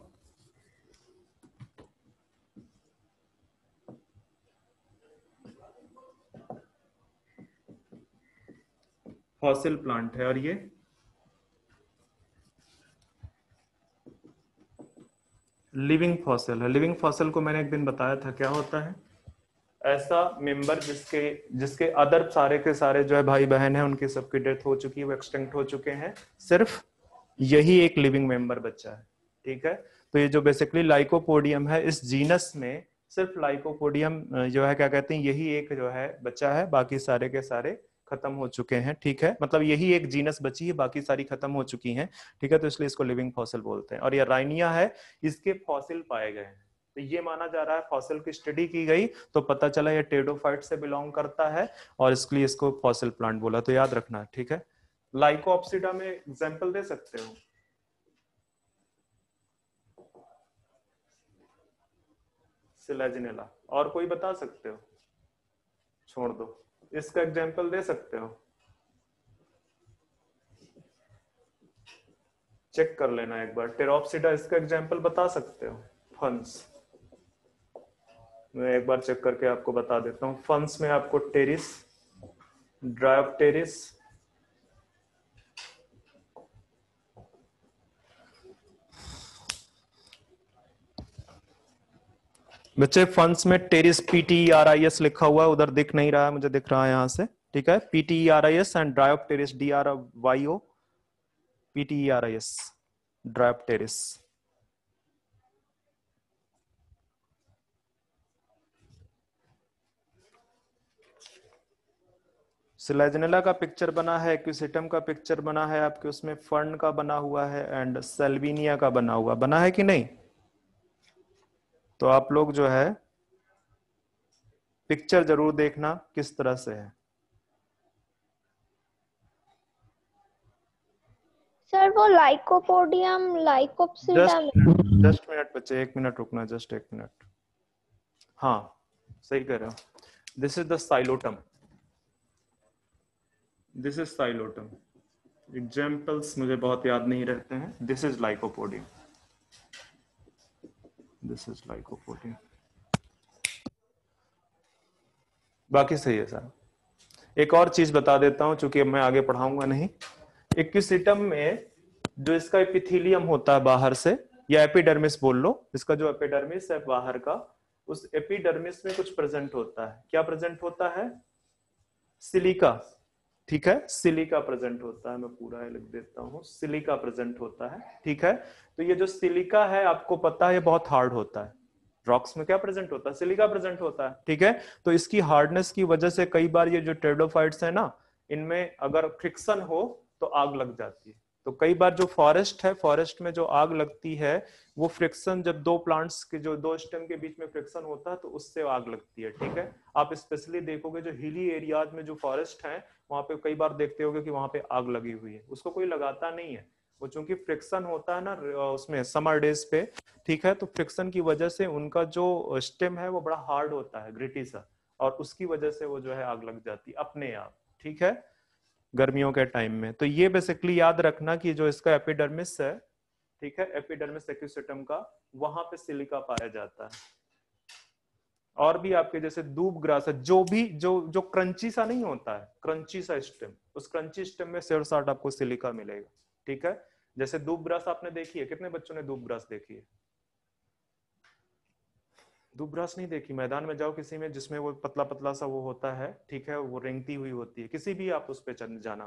फॉसिल प्लांट है। और ये लिविंग फॉसिल है। लिविंग फॉसिल को मैंने एक दिन बताया था, क्या होता है? ऐसा मेंबर जिसके अदर सारे के सारे जो है भाई बहन है, उनकी सबकी डेथ हो चुकी है, वो एक्सटिंक्ट हो चुके हैं, सिर्फ यही एक लिविंग मेंबर बचा है। ठीक है, तो ये जो बेसिकली लाइकोपोडियम है, इस जीनस में सिर्फ लाइकोपोडियम जो है क्या कहते हैं, यही एक जो है बचा है, बाकी सारे के सारे खत्म हो चुके हैं। ठीक है, मतलब यही एक जीनस बची है, बाकी सारी खत्म हो चुकी हैं। ठीक है, तो इसलिए इसको लिविंग फॉसिल बोलते हैं। और ये राइनिया है, इसके फॉसिल पाए गए हैं। तो ये माना जा रहा है, फॉसिल की स्टडी की गई तो पता चला ये टेरिडोफाइट से बिलोंग करता है, और इसके लिए इसको फॉसिल प्लांट बोला। तो याद रखना है। ठीक है, लाइकोप्सिडा में एग्जांपल दे सकते हो? सिलेजिनेला। और कोई बता सकते हो? छोड़ दो। इसका एग्जांपल दे सकते हो? चेक कर लेना एक बार। टेरोप्सिडा, इसका एग्जांपल बता सकते हो? फंस, मैं एक बार चेक करके आपको बता देता हूँ। फंस में आपको टेरिस, ड्रायोप्टेरिस, बच्चे फंस में टेरिस PTERIS लिखा हुआ है, उधर दिख नहीं रहा है, मुझे दिख रहा है यहां से। ठीक है, PTERIS and Dryopteris DRYO PTERIS, Dryopteris. Selaginella का पिक्चर बना है, एक्विसिटम का पिक्चर बना है आपके उसमें, फर्न का बना हुआ है, एंड सेल्विनिया का बना है कि नहीं? तो आप लोग जो है पिक्चर जरूर देखना किस तरह से है। सर वो लाइकोपोडियम लाइकोप्सिडा में। जस्ट मिनट बच्चे, 1 मिनट रुकना, जस्ट 1 मिनट। हाँ सही कह रहे हो। This is the Psilotum, this is Psilotum. Examples मुझे बहुत याद नहीं रहते हैं। This is lycopodium, this is lycopodium, बाकी सही है सर। एक और चीज बता देता हूं, चूंकि अब मैं आगे पढ़ाऊंगा नहीं। एक्विसिटम में जो इसका एपिथेलियम होता है बाहर से, या एपिडर्मिस बोल लो, इसका जो एपिडर्मिस है बाहर का, उस एपिडर्मिस में कुछ प्रेजेंट होता है। क्या प्रेजेंट होता है? सिलिका। ठीक है, सिलिका प्रेजेंट होता है। मैं पूरा लिख देता हूं, सिलिका प्रेजेंट होता है। ठीक है, तो ये जो सिलिका है आपको पता है ये बहुत हार्ड होता है। रॉक्स में क्या प्रेजेंट होता है? सिलिका प्रेजेंट होता है। ठीक है, तो इसकी हार्डनेस की वजह से कई बार ये जो टेरिडोफाइट्स है ना, इनमें अगर फ्रिक्शन हो तो आग लग जाती है। तो कई बार जो फॉरेस्ट है, फॉरेस्ट में जो आग लगती है, वो फ्रिक्शन, जब 2 प्लांट्स के जो 2 स्टेम के बीच में फ्रिक्शन होता है तो उससे आग लगती है। ठीक है, आप स्पेशली देखोगे जो हिली एरियाज में जो फॉरेस्ट है, वहां पे कई बार देखते होगे कि वहां पे आग लगी हुई है, उसको कोई लगाता नहीं है। वो चूंकि फ्रिक्शन होता है ना उसमें समर डेज पे, ठीक है, तो फ्रिक्शन की वजह से उनका जो स्टेम है वो बड़ा हार्ड होता है, ग्रिटी सा, और उसकी वजह से वो जो है आग लग जाती है अपने आप। ठीक है, गर्मियों के टाइम में। तो ये बेसिकली याद रखना कि जो इसका एपिडर्मिस है, ठीक है, एपिडर्मिस एक्विसिटम का, वहां पे सिलिका पाया जाता है। और भी आपके जैसे दूब ग्रास है, जो भी जो क्रंची सा नहीं होता है, क्रंची सा स्टेम, उस क्रंची स्टेम में शेयर साट आपको सिलिका मिलेगा। ठीक है, जैसे दूब ग्रास आपने देखी है, कितने बच्चों ने दूब ग्रास देखी है? दूब ग्रास नहीं देखी? मैदान में जाओ किसी में जिसमें वो पतला पतला सा वो होता है, ठीक है, वो रेंगती हुई होती है, किसी भी आप उस पे चल जाना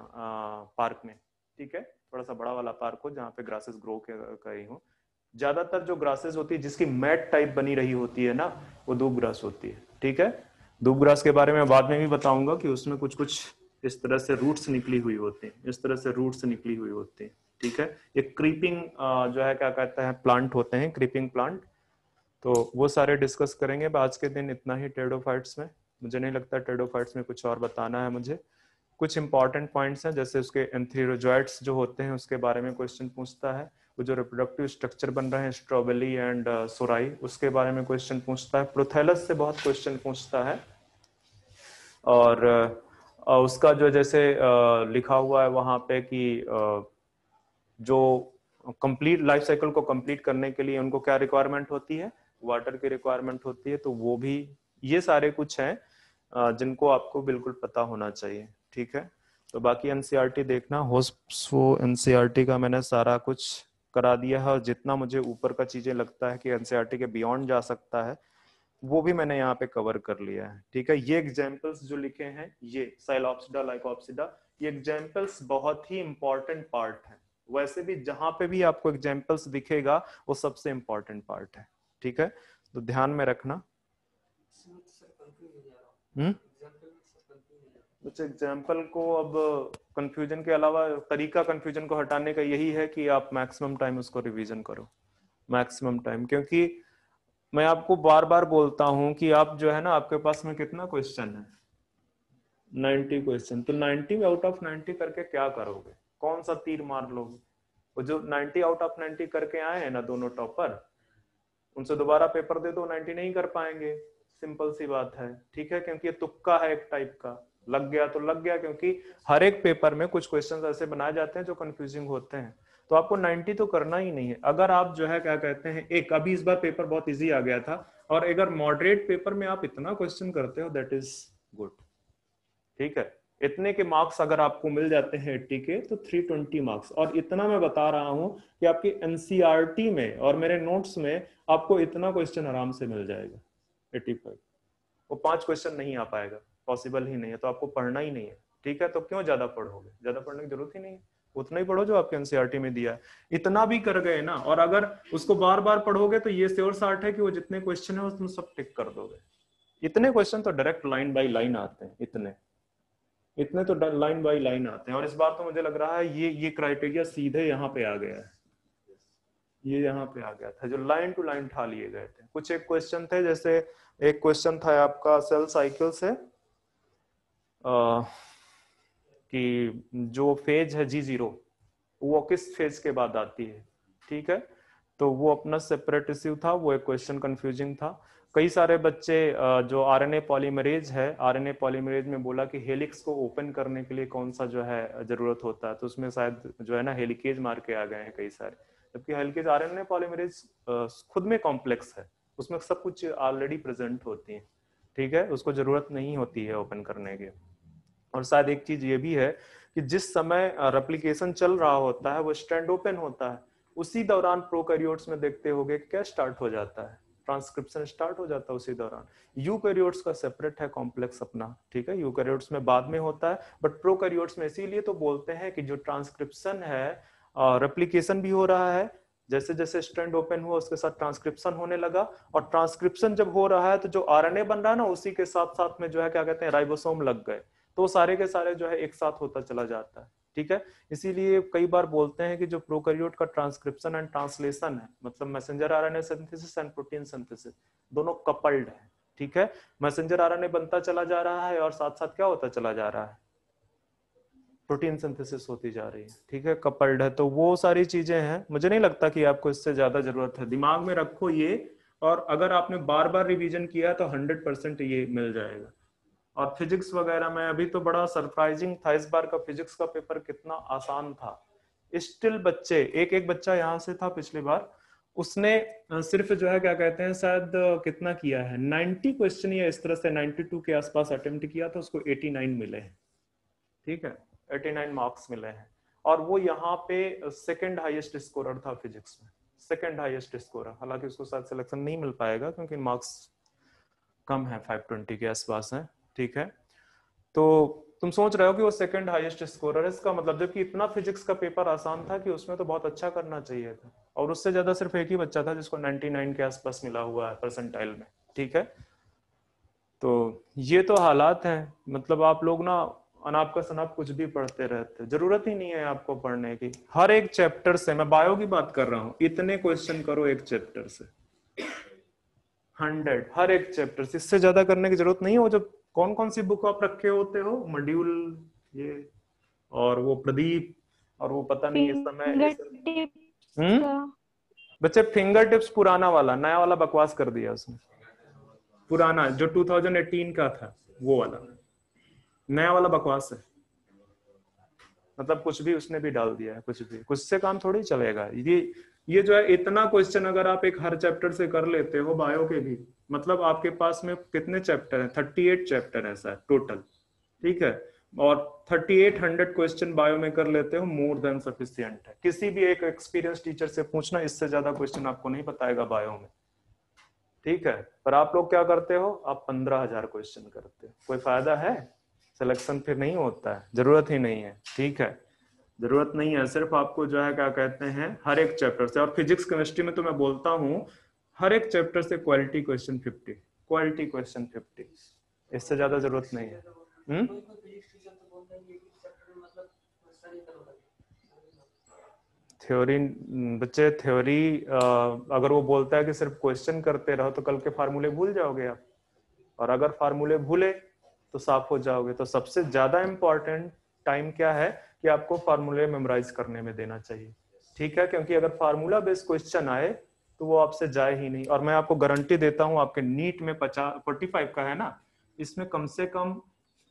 पार्क में, ठीक है, थोड़ा सा बड़ा वाला पार्क हो जहाँ पे ग्रासेस ग्रो कर रही हो, ज्यादातर जो ग्रासेस होती है जिसकी मैट टाइप बनी रही होती है ना, वो दूब ग्रास होती है। ठीक है, दूब ग्रास के बारे में बाद में भी बताऊंगा कि उसमें कुछ कुछ इस तरह से रूट्स निकली हुई होती हैं, इस तरह से रूट्स निकली हुई होती हैं। ठीक है, ये क्रीपिंग जो है क्या कहते हैं प्लांट होते हैं, क्रीपिंग प्लांट, तो वो सारे डिस्कस करेंगे। आज के दिन इतना ही टेरिडोफाइट्स में, मुझे नहीं लगता टेरिडोफाइट्स में कुछ और बताना है मुझे। कुछ इंपॉर्टेंट पॉइंट्स हैं, जैसे उसके एंथेरोजॉइट्स जो होते हैं उसके बारे में क्वेश्चन पूछता है, वो जो रिप्रोडक्टिव स्ट्रक्चर बन रहे हैं स्ट्रॉबेरी एंड सोराई, उसके बारे में क्वेश्चन पूछता है। प्रोथेलस से बहुत क्वेश्चन पूछता है, और उसका जो जैसे लिखा हुआ है वहां पे कि जो कंप्लीट लाइफ साइकिल को कंप्लीट करने के लिए उनको क्या रिक्वायरमेंट होती है, वाटर की रिक्वायरमेंट होती है, तो वो भी, ये सारे कुछ हैं जिनको आपको बिल्कुल पता होना चाहिए। ठीक है, तो बाकी एनसीईआरटी देखना, वो एनसीईआरटी का मैंने सारा कुछ करा दिया है, और जितना मुझे ऊपर का चीजें लगता है कि एनसीईआरटी के बियॉन्ड जा सकता है वो भी मैंने यहाँ पे कवर कर लिया है। ठीक है, ये एग्जाम्पल्स जो लिखे हैं, ये साइलॉप्सिडा, लाइकोप्सिडा, ये एग्जाम्पल्स बहुत ही इंपॉर्टेंट पार्ट है। वैसे भी जहां पे भी आपको एग्जाम्पल्स दिखेगा वो सबसे इंपॉर्टेंट पार्ट है। ठीक है, तो ध्यान में रखना। कुछ एग्जाम्पल को अब कंफ्यूजन के अलावा तरीका कंफ्यूजन को हटाने का यही है कि आप मैक्सिमम टाइम उसको रिवीजन करो, मैक्सिमम टाइम, क्योंकि मैं आपको बार बार बोलता हूं कि आप जो है ना, आपके पास में कितना क्वेश्चन है, 90 क्वेश्चन, तो 90 आउट ऑफ 90 करके क्या करोगे, कौन सा तीर मार लोगे? वो जो 90 आउट ऑफ 90 करके आए हैं ना दोनों टॉपर, उनसे दोबारा पेपर दे दो, 90 नहीं कर पाएंगे, सिंपल सी बात है। ठीक है, क्योंकि ये तुक्का है एक टाइप का, लग गया तो लग गया, क्योंकि हर एक पेपर में कुछ क्वेश्चंस ऐसे बनाए जाते हैं जो कंफ्यूजिंग होते हैं, तो आपको 90 तो करना ही नहीं है। अगर आप जो है क्या कहते हैं, एक अभी इस बार पेपर बहुत इजी आ गया था, और अगर मॉडरेट पेपर में आप इतना क्वेश्चन करते हो दैट इज गुड। ठीक है, इतने के मार्क्स अगर आपको मिल जाते हैं 80 के, तो 320 मार्क्स, और इतना मैं बता रहा हूं कि आपकी एनसीईआरटी में और मेरे नोट्स में आपको इतना क्वेश्चन आराम से मिल जाएगा 85। वो 5 क्वेश्चन नहीं आ पाएगा, पॉसिबल ही नहीं है, तो आपको पढ़ना ही नहीं है। ठीक है, तो क्यों ज्यादा पढ़ोगे, ज्यादा पढ़ने की जरूरत ही नहीं है, उतना ही पढ़ो जो आपके एनसीईआरटी में दिया है। इतना भी कर गए ना, और अगर उसको बार बार पढ़ोगे तो ये श्योर साठ है कि वो जितने क्वेश्चन है उसमें सब टिक कर दोगे। इतने क्वेश्चन तो डायरेक्ट लाइन बाय लाइन आते हैं, इतने तो लाइन बाय लाइन आते हैं, और इस बार तो मुझे लग रहा है ये क्राइटेरिया सीधे यहाँ पे आ गया है, ये यहाँ पे आ गया था, जो लाइन टू लाइन ठा लिए गए थे। कुछ एक क्वेश्चन थे, जैसे एक क्वेश्चन था आपका सेल साइकिल से कि जो फेज है G0 वो किस फेज के बाद आती है। ठीक है, तो वो अपना सेपरेट इश्यू था, वो एक क्वेश्चन कंफ्यूजिंग था। कई सारे बच्चे जो आरएनए पॉलीमरेज है, आरएनए पॉलीमरेज में बोला कि हेलिक्स को ओपन करने के लिए कौन सा जो है जरूरत होता है, तो उसमें शायद जो है ना हेलिकेज मार के आ गए हैं कई सारे, जबकि हेलिकेज आरएनए पॉलीमरेज खुद में कॉम्प्लेक्स है, उसमें सब कुछ ऑलरेडी प्रेजेंट होती है। ठीक है, उसको जरूरत नहीं होती है ओपन करने की। और शायद एक चीज ये भी है कि जिस समय रेप्लिकेशन चल रहा होता है वो स्टैंड ओपन होता है, उसी दौरान प्रोकैरियोट्स में देखते होगे क्या स्टार्ट हो जाता है, ट्रांसक्रिप्शन स्टार्ट हो जाता है उसी दौरान। यूकैरियोट्स का सेपरेट है कॉम्प्लेक्स अपना। ठीक है, यूकैरियोट्स में बाद में होता है, बट प्रोकैरियोट्स में इसीलिए तो बोलते हैं कि जो ट्रांसक्रिप्शन है, रेप्लिकेशन भी हो रहा है, जैसे जैसे स्ट्रैंड ओपन हुआ उसके साथ ट्रांसक्रिप्शन होने लगा, और ट्रांसक्रिप्शन जब हो रहा है तो जो आरएनए बन रहा है ना उसी के साथ साथ में जो है क्या कहते हैं राइबोसोम लग गए, तो सारे के सारे जो है एक साथ होता चला जाता है। ठीक है, इसीलिए कई बार बोलते हैं कि जो प्रोकैरियोट का ट्रांसक्रिप्शन एंड ट्रांसलेशन है, मतलब messenger RNA synthesis and protein synthesis, दोनों कपल्ड है। ठीक है, मैसेंजर आरएनए बनता चला जा रहा है और साथ साथ क्या होता चला जा रहा है, प्रोटीन सिंथेसिस होती जा रही है। ठीक है, कपल्ड है, तो वो सारी चीजें हैं। मुझे नहीं लगता कि आपको इससे ज्यादा जरूरत है, दिमाग में रखो ये, और अगर आपने बार बार रिवीजन किया तो 100% ये मिल जाएगा। और फिजिक्स वगैरह में अभी तो बड़ा सरप्राइजिंग था, इस बार का फिजिक्स का पेपर कितना आसान था। स्टिल बच्चे, एक एक बच्चा यहाँ से था पिछली बार, उसने सिर्फ जो है क्या कहते हैं शायद कितना किया है 90 क्वेश्चन या इस तरह से 92 के आसपास अटेम्प्ट किया था, उसको 89 मिले हैं। ठीक है, 89 मार्क्स मिले हैं और वो यहाँ पे सेकंड हाईएस्ट स्कोरर था फिजिक्स में, सेकंड हाईएस्ट स्कोरर। हालांकि उसको शायद सिलेक्शन नहीं मिल पाएगा क्योंकि मार्क्स कम है, 520 के आसपास है। ठीक है, तो तुम सोच रहे हो कि वो सेकंड हाईएस्ट स्कोरर है, इसका मतलब जबकि इतना फिजिक्स का पेपर आसान था कि उसमें तो बहुत अच्छा करना चाहिए था, और उससे ज्यादा सिर्फ एक ही बच्चा था जिसको 99 के आसपास मिला हुआ है परसेंटाइल में। ठीक है, तो ये तो हालात हैं। मतलब आप लोग ना अनाप का शनाप कुछ भी पढ़ते रहते, जरूरत ही नहीं है आपको पढ़ने की। हर एक चैप्टर से, मैं बायो की बात कर रहा हूँ, इतने क्वेश्चन करो एक चैप्टर से, 100 हर एक चैप्टर से, इससे ज्यादा करने की जरूरत नहीं हो। जब कौन कौन सी बुक आप रखे होते हो, मॉड्यूल ये और वो प्रदीप और वो पता नहीं इस समय बच्चे फिंगर टिप्स पुराना वाला, नया वाला बकवास कर दिया उसने। पुराना जो 2018 का था वो वाला, नया वाला बकवास है। मतलब कुछ भी उसने भी डाल दिया है, कुछ भी, कुछ से काम थोड़ी चलेगा। ये जो है इतना क्वेश्चन अगर आप एक हर चैप्टर से कर लेते हो, बायो के भी, मतलब आपके पास में कितने चैप्टर हैं, 38 चैप्टर है सर टोटल। ठीक है, और 3800 क्वेश्चन बायो में कर लेते हो, मोर देन सफिशिएंट है। किसी भी एक एक्सपीरियंस टीचर से पूछना, इससे ज्यादा क्वेश्चन आपको नहीं बताएगा बायो में। ठीक है, पर आप लोग क्या करते हो, आप 15,000 क्वेश्चन करते हो। कोई फायदा है? सिलेक्शन फिर नहीं होता है, जरूरत ही नहीं है। ठीक है, जरूरत नहीं है। सिर्फ आपको जो है क्या कहते हैं हर एक चैप्टर से, और फिजिक्स केमिस्ट्री में तो मैं बोलता हूँ हर एक चैप्टर से क्वालिटी क्वेश्चन 50, क्वालिटी क्वेश्चन 50, इससे ज्यादा जरूरत नहीं है। थ्योरी, बच्चे थ्योरी अगर वो बोलता है कि सिर्फ क्वेश्चन करते रहो तो कल के फार्मूले भूल जाओगे आप, और अगर फार्मूले भूले तो साफ हो जाओगे। तो सबसे ज्यादा इंपॉर्टेंट टाइम क्या है कि आपको फार्मूले मेमोराइज करने में देना चाहिए। ठीक है, क्योंकि अगर फार्मूला बेस्ड क्वेश्चन आए तो वो आपसे जाए ही नहीं। और मैं आपको गारंटी देता हूं आपके नीट में 45 का है ना, इसमें कम से कम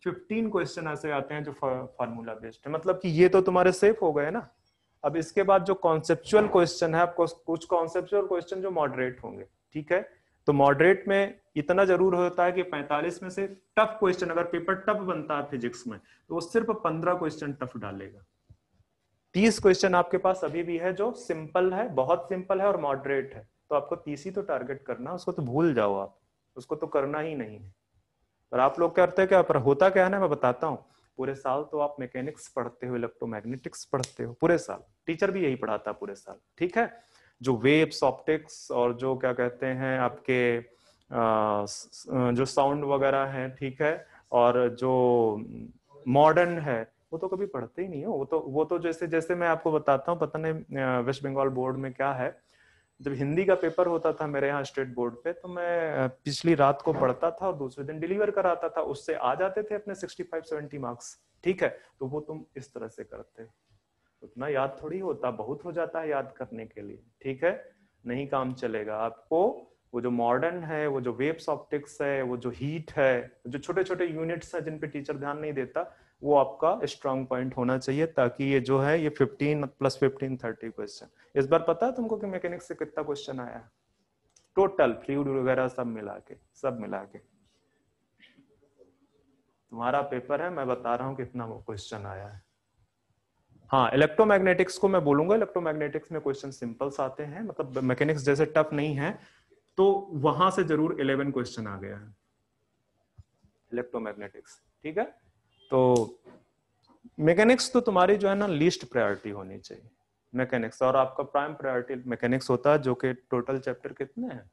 15 क्वेश्चन ऐसे आते हैं जो फार्मूला बेस्ड है। मतलब कि ये तो तुम्हारे सेफ हो गए ना। अब इसके बाद जो कॉन्सेप्चुअल क्वेश्चन है, आपको कुछ कॉन्सेप्चुअल क्वेश्चन जो मॉडरेट होंगे। ठीक है, तो मॉडरेट में इतना जरूर होता है कि 45 में से टफ क्वेश्चन, अगर पेपर टफ बनता है फिजिक्स में तो वो सिर्फ 15 क्वेश्चन टफ डालेगा। 30 क्वेश्चन आपके पास अभी भी है जो सिंपल है, बहुत सिंपल है और मॉडरेट है। तो आपको 30 ही तो टारगेट करना, उसको तो भूल जाओ आप, उसको तो करना ही नहीं है। पर आप लोग क्या करते हैं, क्या पर होता क्या है ना, मैं बताता हूँ। पूरे साल तो आप मैकेनिक्स पढ़ते हो, इलेक्ट्रोमैग्नेटिक्स पढ़ते हो पूरे साल, टीचर भी यही पढ़ाता है पूरे साल। ठीक है, जो वेव्स, ऑप्टिक्स और जो क्या कहते हैं आपके जो साउंड वगैरह है, ठीक है, और जो मॉडर्न है वो तो कभी पढ़ते ही नहीं हो। वो तो जैसे जैसे मैं आपको बताता हूँ, पता नहीं वेस्ट बंगाल बोर्ड में क्या है, जब हिंदी का पेपर होता था मेरे यहाँ स्टेट बोर्ड पे, तो मैं पिछली रात को पढ़ता था और दूसरे दिन डिलीवर कराता था, उससे आ जाते थे अपने 65-70 मार्क्स। ठीक है, तो वो तुम इस तरह से करते, उतना याद थोड़ी होता, बहुत हो जाता है याद करने के लिए। ठीक है, नहीं काम चलेगा आपको। वो जो मॉडर्न है, वो जो वेव्स ऑप्टिक्स है, वो जो हीट है, जो छोटे छोटे यूनिट्स हैं जिन पे टीचर ध्यान नहीं देता, वो आपका स्ट्रॉन्ग पॉइंट होना चाहिए, ताकि ये जो है ये 15 + 15 30 क्वेश्चन। इस बार पता है तुमको कि मैकेनिक्स से कितना क्वेश्चन आया है टोटल, फ्लूइड वगैरह सब मिला के तुम्हारा पेपर है, मैं बता रहा हूँ कितना वो क्वेश्चन आया है। हाँ, इलेक्ट्रोमैग्नेटिक्स को मैं बोलूंगा, इलेक्ट्रोमैग्नेटिक्स में क्वेश्चन सिंपल्स आते हैं, मतलब मैकेनिक्स जैसे टफ नहीं है। तो वहां से जरूर 11 क्वेश्चन आ गया है इलेक्ट्रोमैग्नेटिक्स। ठीक है, तो मैकेनिक्स तो तुम्हारी जो है ना लीस्ट प्रायोरिटी होनी चाहिए मैकेनिक्स, और आपका प्राइम प्रायोरिटी मैकेनिक्स होता है, जो कि टोटल चैप्टर कितने हैं,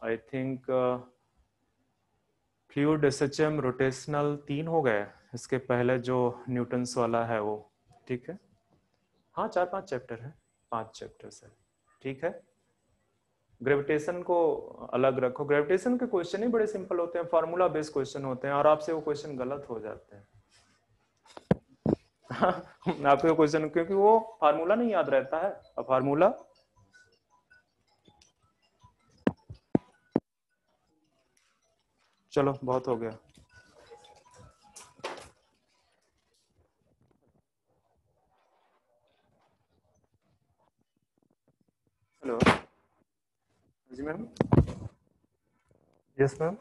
I think fluid, SHM, rotational 3 हो गए, इसके पहले जो न्यूटन्स वाला है वो। ठीक है, हाँ 4-5 चैप्टर है, 5 चैप्टर है। ठीक है, ग्रेविटेशन को अलग रखो, ग्रेविटेशन के क्वेश्चन ही बड़े सिंपल होते हैं, फार्मूला बेस्ड क्वेश्चन होते हैं, और आपसे वो क्वेश्चन गलत हो जाते हैं। आपके क्वेश्चन, क्योंकि वो फार्मूला नहीं याद रहता है। अब फार्मूला चलो बहुत हो गया। हेलो। Yes ma'am.